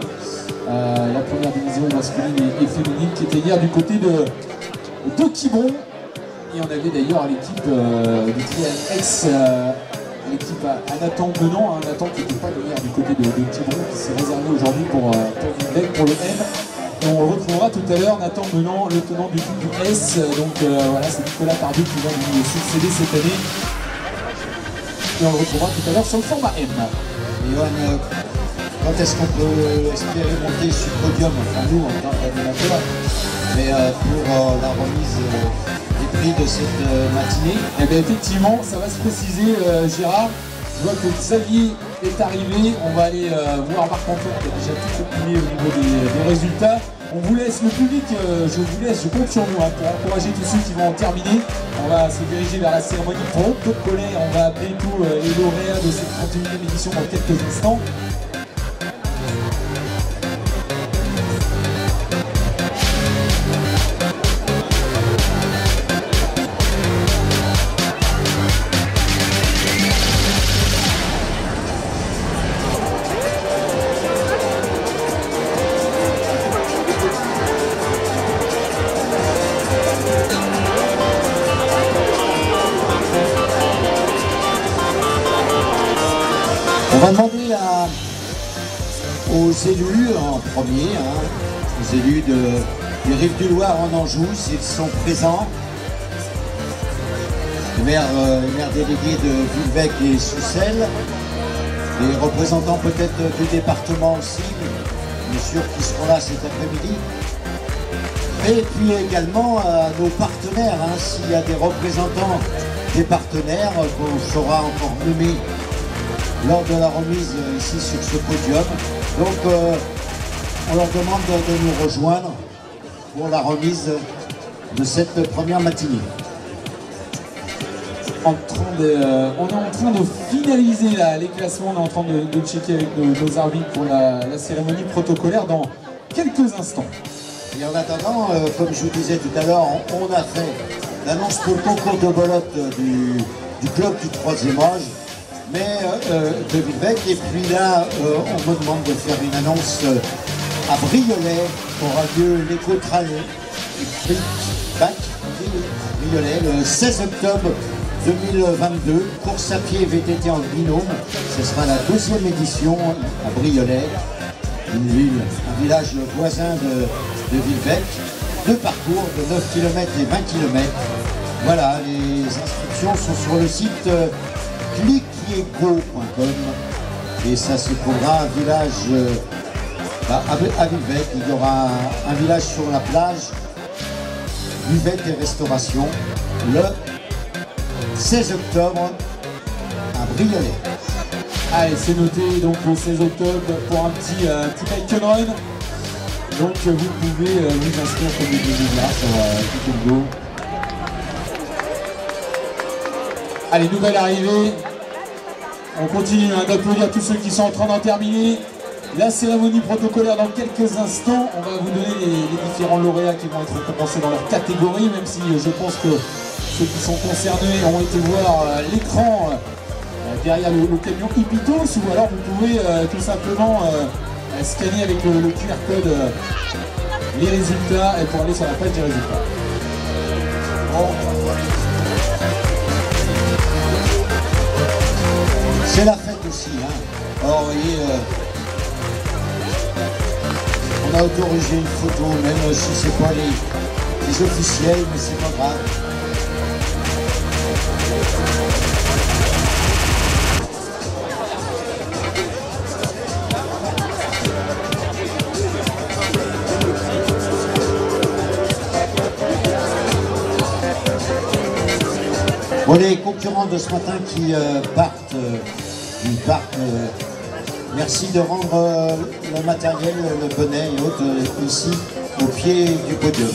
la première division masculine et féminine, qui était hier du côté de Quiberon. Et on avait d'ailleurs l'équipe du TLX. L'équipe à Nathan Menant, hein, Nathan qui n'était pas d'ailleurs du côté de Quiberon, qui s'est réservé aujourd'hui pour Villevec, pour le M. Et on retrouvera tout à l'heure Nathan Menant, le tenant du groupe du S. Donc voilà, c'est Nicolas Tardieu qui va lui succéder cette année. Et on le retrouvera tout à l'heure sur le format M. Et Johan, quand est-ce qu'on peut espérer monter sur le podium, enfin nous en tant qu'animateur, mais pour la remise des prix de cette matinée? Eh bien effectivement, ça va se préciser, Gérard. Je vois que Xavier est arrivé. On va aller voir Marc-Antoine qui a déjà tout publié au niveau des résultats. On vous laisse, le public, je compte sur vous, hein, pour encourager tous ceux qui vont en terminer. On va se diriger vers la cérémonie protocolaire. On va appeler tous les lauréats de cette 31e édition dans quelques instants. On va demander aux élus en premier, hein, aux élus des Rives du Loir en Anjou, s'ils sont présents. Les maires délégués de Villevec et Soucelles, les représentants peut-être du département aussi, bien sûr, qui seront là cet après-midi. Et puis également à nos partenaires, hein, s'il y a des représentants des partenaires qu'on saura encore nommer lors de la remise ici sur ce podium. Donc on leur demande de nous rejoindre pour la remise de cette première matinée. On est en train de finaliser les classements, on est en train de checker avec nos arbitres pour la cérémonie protocolaire dans quelques instants. Et en attendant, comme je vous disais tout à l'heure, on a fait l'annonce pour le concours de bolotte du club du 3e âge, mais de Villevec. Et puis là, on me demande de faire une annonce à Briolet. Aura lieu l'éco-trail bac Briolet le 16 octobre 2022. Course à pied VTT en binôme. Ce sera la 2e édition à Briolet, une ville, un village voisin de Villevec. 2 parcours de 9 km et 20 km. Voilà, les inscriptions sont sur le site cliquiego.com et ça se trouvera un village à Villevec. Il y aura un village sur la plage, buvette et restauration, le 16 octobre à Briolet. Allez, c'est noté, donc le 16 octobre pour un petit bike and run. Donc vous pouvez vous inscrire comme les deux là sur Cliquiego. Allez, nouvelle arrivée. On continue d'applaudir tous ceux qui sont en train d'en terminer. La cérémonie protocolaire dans quelques instants. On va vous donner les différents lauréats qui vont être récompensés dans leur catégorie, même si je pense que ceux qui sont concernés ont été voir l'écran derrière le camion Ipitos, ou alors vous pouvez tout simplement scanner avec le QR code les résultats et pour aller sur la page des résultats. Bon. C'est la fête aussi. pas autorisé une photo, même si c'est pas les officiels, mais c'est pas grave. Bon, les concurrents de ce matin qui partent, merci de rendre le matériel, le bonnet et autres ici au pied du podium.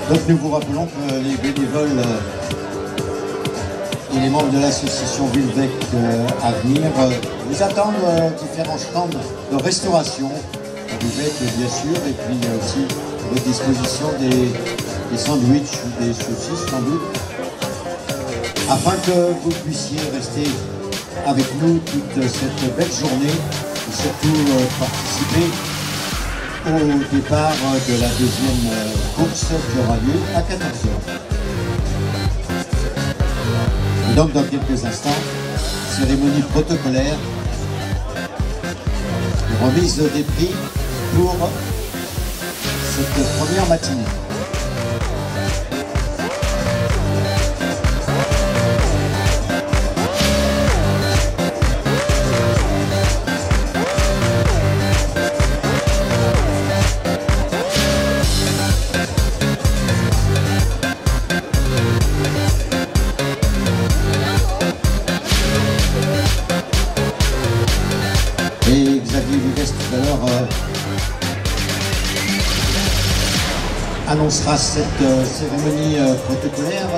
Donc nous vous rappelons que les bénévoles et les membres de l'association Villevec Avenir vous attendent différents stands de restauration, Villevec bien sûr, et puis aussi à votre disposition des sandwichs ou des saucisses sans doute, afin que vous puissiez rester avec nous toute cette belle journée et surtout participer au départ de la deuxième course qui aura lieu à 14h. Et donc dans quelques instants, cérémonie protocolaire, remise des prix pour cette première matinée. Et Xavier Vives tout à l'heure annoncera cette cérémonie protocolaire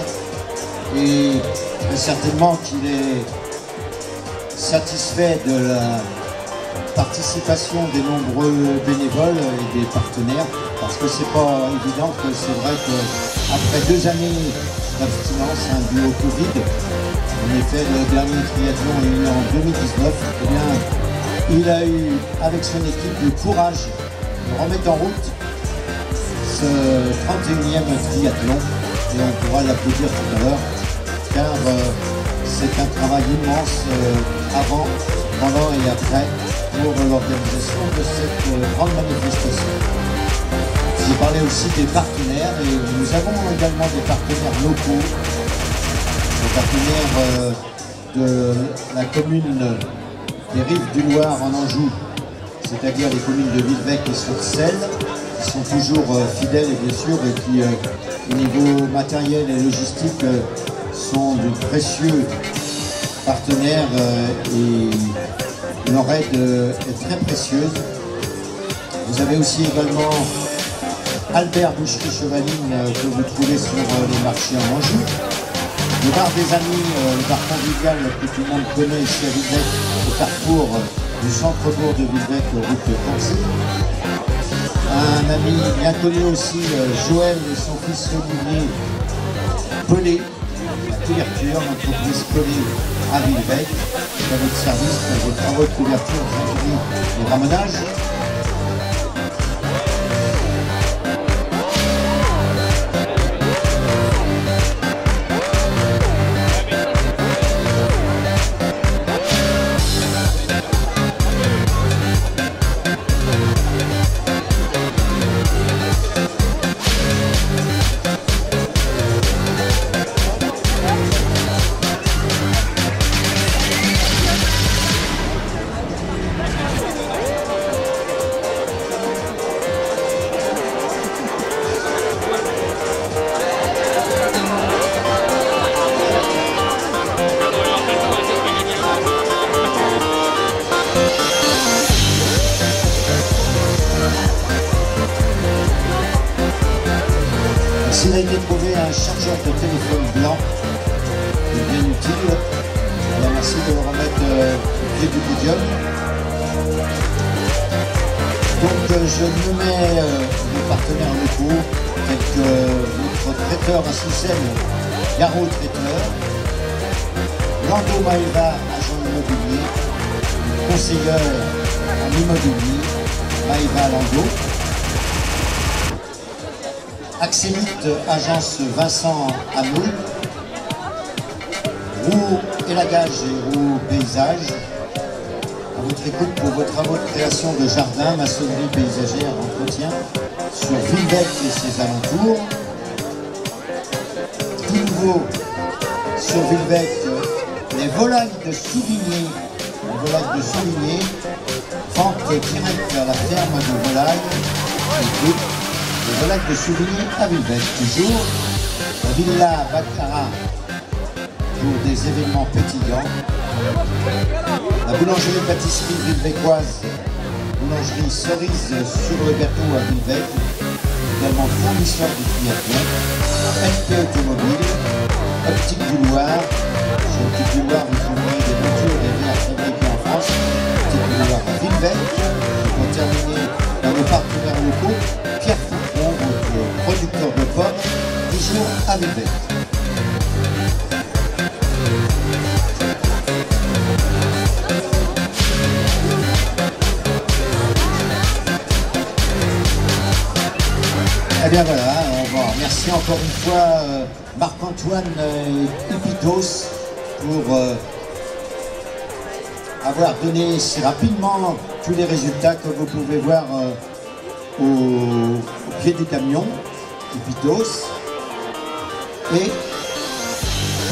et très certainement qu'il est satisfait de la participation des nombreux bénévoles et des partenaires, parce que c'est pas évident, que c'est vrai qu'après 2 années d'abstinence dû au Covid, en effet le dernier triathlon est eu en 2019, eh bien, il a eu avec son équipe le courage de remettre en route ce 31e triathlon, et on pourra l'applaudir tout à l'heure, car c'est un travail immense avant, pendant et après pour l'organisation de cette grande manifestation. J'ai parlé aussi des partenaires, et nous avons également des partenaires locaux, des partenaires de la commune des Rives du Loir en Anjou, c'est-à-dire les communes de Villevec et Sur-Selle, qui sont toujours fidèles et bien sûr, et qui au niveau matériel et logistique sont de précieux partenaires et leur aide est très précieuse. Vous avez aussi également Albert Boucherie Chevaline que vous trouvez sur les marchés en Anjou. Le bar des Amis, le bar convivial que tout le monde connaît ici à Villebecq, au carrefour du centre-bourg de Villebecq, route de Concy. Un ami bien connu aussi, Joël et son fils Olivier, Pelé, la couverture, l'entreprise Pelé à Villebecq, à votre service pour vos travaux de couverture, et ramenage. S'il a été trouvé un chargeur de téléphone blanc, c'est bien utile. Alors merci de le remettre au pied du podium. Donc je nommais les partenaires locaux, tels que notre traiteur à Soucelles, Garot Traiteur, Lando Maeva, agent immobilier, conseilleur en immobilier, Maeva Lando. Axémite, agence Vincent Hameau, Roux Élagage et Roux Paysage, à votre écoute pour vos travaux de création de jardins, maçonnerie paysagère, entretien sur Villebecq et ses alentours. Tout nouveau sur Villebecq, les volailles de Souvigné, vente directe à la ferme de volailles. Les volailles de Souvigny à Villebecq, toujours. La Villa Baccarat pour des événements pétillants. La boulangerie-pâtisserie villebecquoise, boulangerie Cerise sur le gâteau à Villebecq, également fournisseur du triathlon. LP Automobile, Optique du Loir. Chez Optique du Loir, vous trouverez des voitures et verres fabriquées en France. Optique du Loir à Villebecq. Et pour terminer, dans nos partenaires locaux, Pierre Foucault, votre producteur de pommes, toujours à Villebecq. Eh bien voilà, on va remercier encore une fois Marc-Antoine Ipitos pour avoir donné si rapidement tous les résultats que vous pouvez voir au pied du camion, Ipitos. Et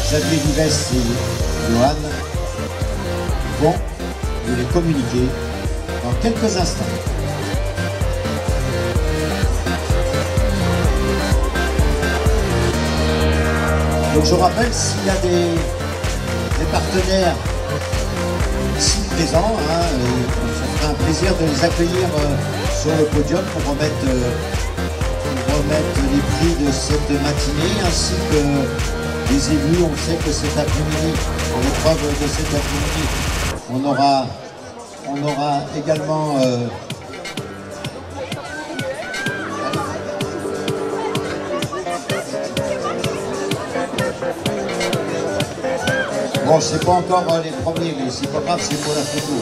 Xavier Vives et Johan vont vous les communiquer dans quelques instants. Donc je rappelle, s'il y a des partenaires ici présents, ça fera un plaisir de les accueillir sur le podium pour remettre les prix de cette matinée, ainsi que les élus. On sait que cet après-midi, pour l'épreuve de cet après-midi, on aura également bon, c'est pas encore les premiers, mais c'est pas grave, c'est pour la photo.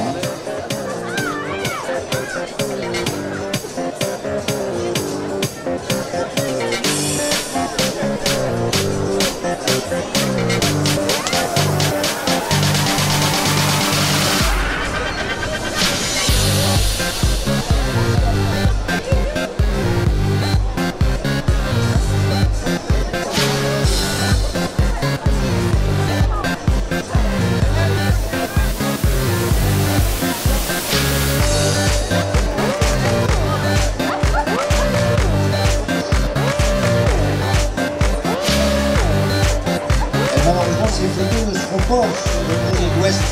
Ces photos ne seront pas sur le courrier de l'Ouest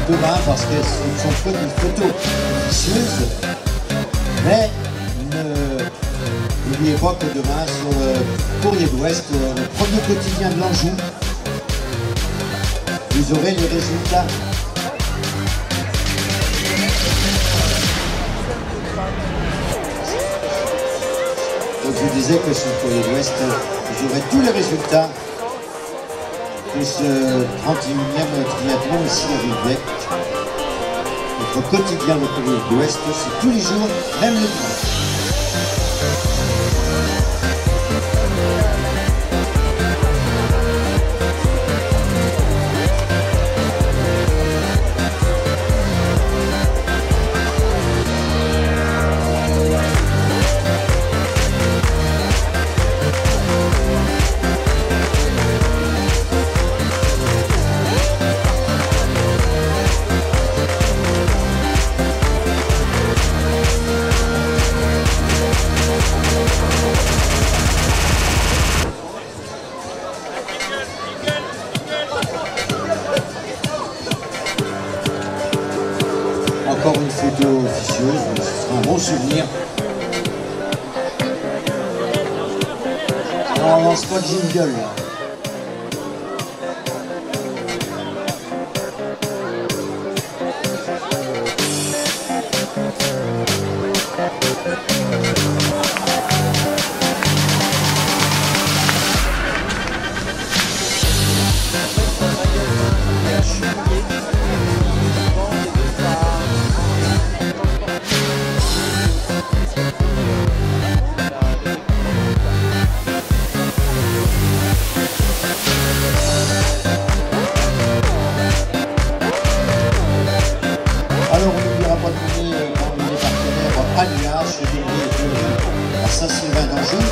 demain parce que ce ne sont que des photos vicieuses. Mais n'oubliez pas que demain, sur le courrier de l'Ouest, le premier quotidien de l'Anjou, vous aurez les résultats. Donc je vous disais que sur le Courrier de l'Ouest, vous aurez tous les résultats de ce 31e triathlon ici à Villevêque. Notre quotidien de Courrier de l'Ouest, c'est tous les jours, même le dimanche. Encore une photo officieuse, ce sera un bon souvenir. Non, on lance pas de jingle là. Alors on n'oubliera pas de donner parmi les partenaires Alia, chez Débris et Fleury, à Saint-Sylvain d'Anjou,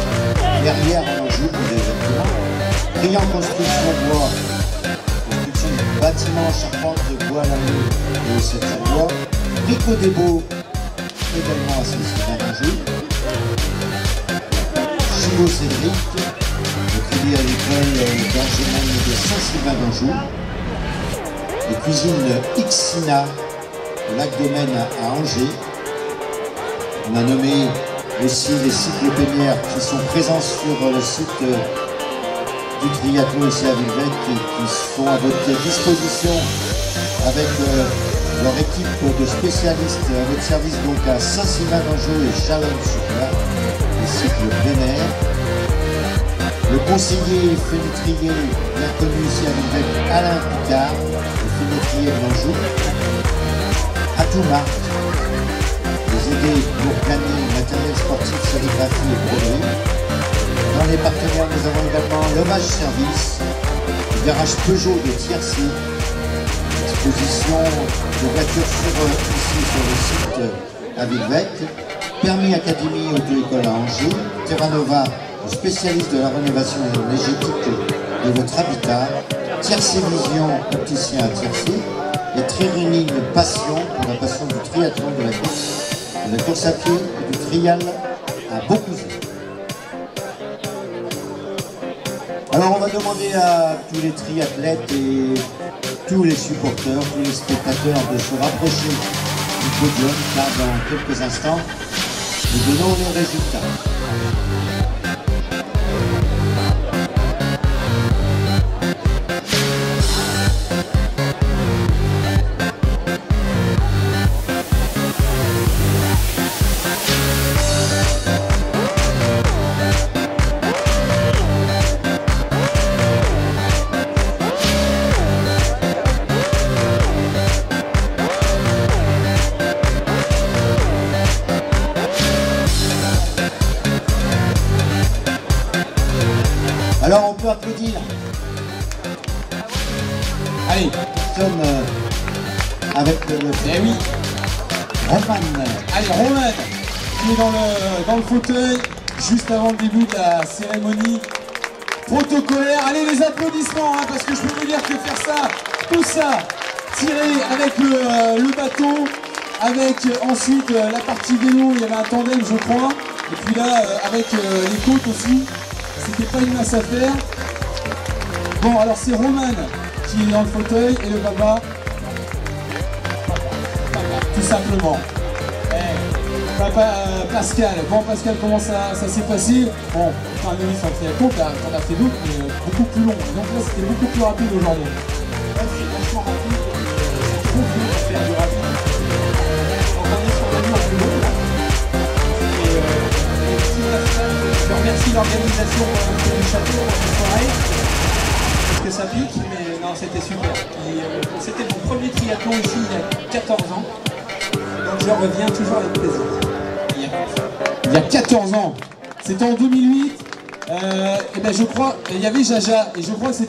derrière Anjou plus exactement. Brillant construction bois, construction de bâtiments, charpente de bois lamé et au 7 bois. Rico Debo, également à Saint-Sylvain d'Anjou. Chivo Cédric, le crédit agricole d'Argemone de Saint-Sylvain d'Anjou. Les cuisines Xina, au Lac Domaine à Angers. On a nommé aussi les sites de plénière qui sont présents sur le site du triathlon ici à Villevêque qui sont à votre disposition avec leur équipe de spécialistes à votre service donc à Saint-Sylvain d'Anjou et Chalonnes-sur-Loire, les sites de plein air. Le conseiller fenêtrier bien connu ici à Villevêque, Alain Picard, le fenêtrier de l'Anjou. À tout marque, les aider pour gagner matériel sportif, sérigraphie et broderie. Dans les partenaires, nous avons également l'hommage service, le garage Peugeot de Tiercy, exposition de voitures ici sur le site à Villevêque, Permis Académie Auto-École à Angers, Terranova, le spécialiste de la rénovation énergétique de votre habitat, Tiercy Vision, opticien à Tiercy, et Trirunine Passion pour la passion du triathlon, de la course à pied et du trial à Beaucouzé. Alors on va demander à tous les triathlètes et tous les supporters, tous les spectateurs de se rapprocher du podium car dans quelques instants nous donnons les résultats. Alors on peut applaudir. Allez, Nous sommes avec le eh oui, Roman. allez, Roman qui est dans le fauteuil juste avant le début de la cérémonie protocolaire. Allez, les applaudissements, hein, parce que je peux vous dire que faire ça, tout ça, tirer avec le bateau, avec ensuite la partie vélo, il y avait un tandem je crois, et puis là avec les côtes aussi, c'était pas une mince affaire. Bon, alors c'est Roman qui est dans le fauteuil et le papa, tout simplement. Papa Pascal, bon Pascal, comment ça s'est passé? Bon, enfin un demi-triathlon, t'en as fait d'autres, mais beaucoup plus long. Donc là c'était beaucoup plus rapide aujourd'hui. c'était super. C'était mon premier triathlon ici il y a 14 ans. Donc je reviens toujours avec plaisir. Il y a 14 ans. C'était en 2008. Et ben je crois, il y avait Jaja, et je crois que c'était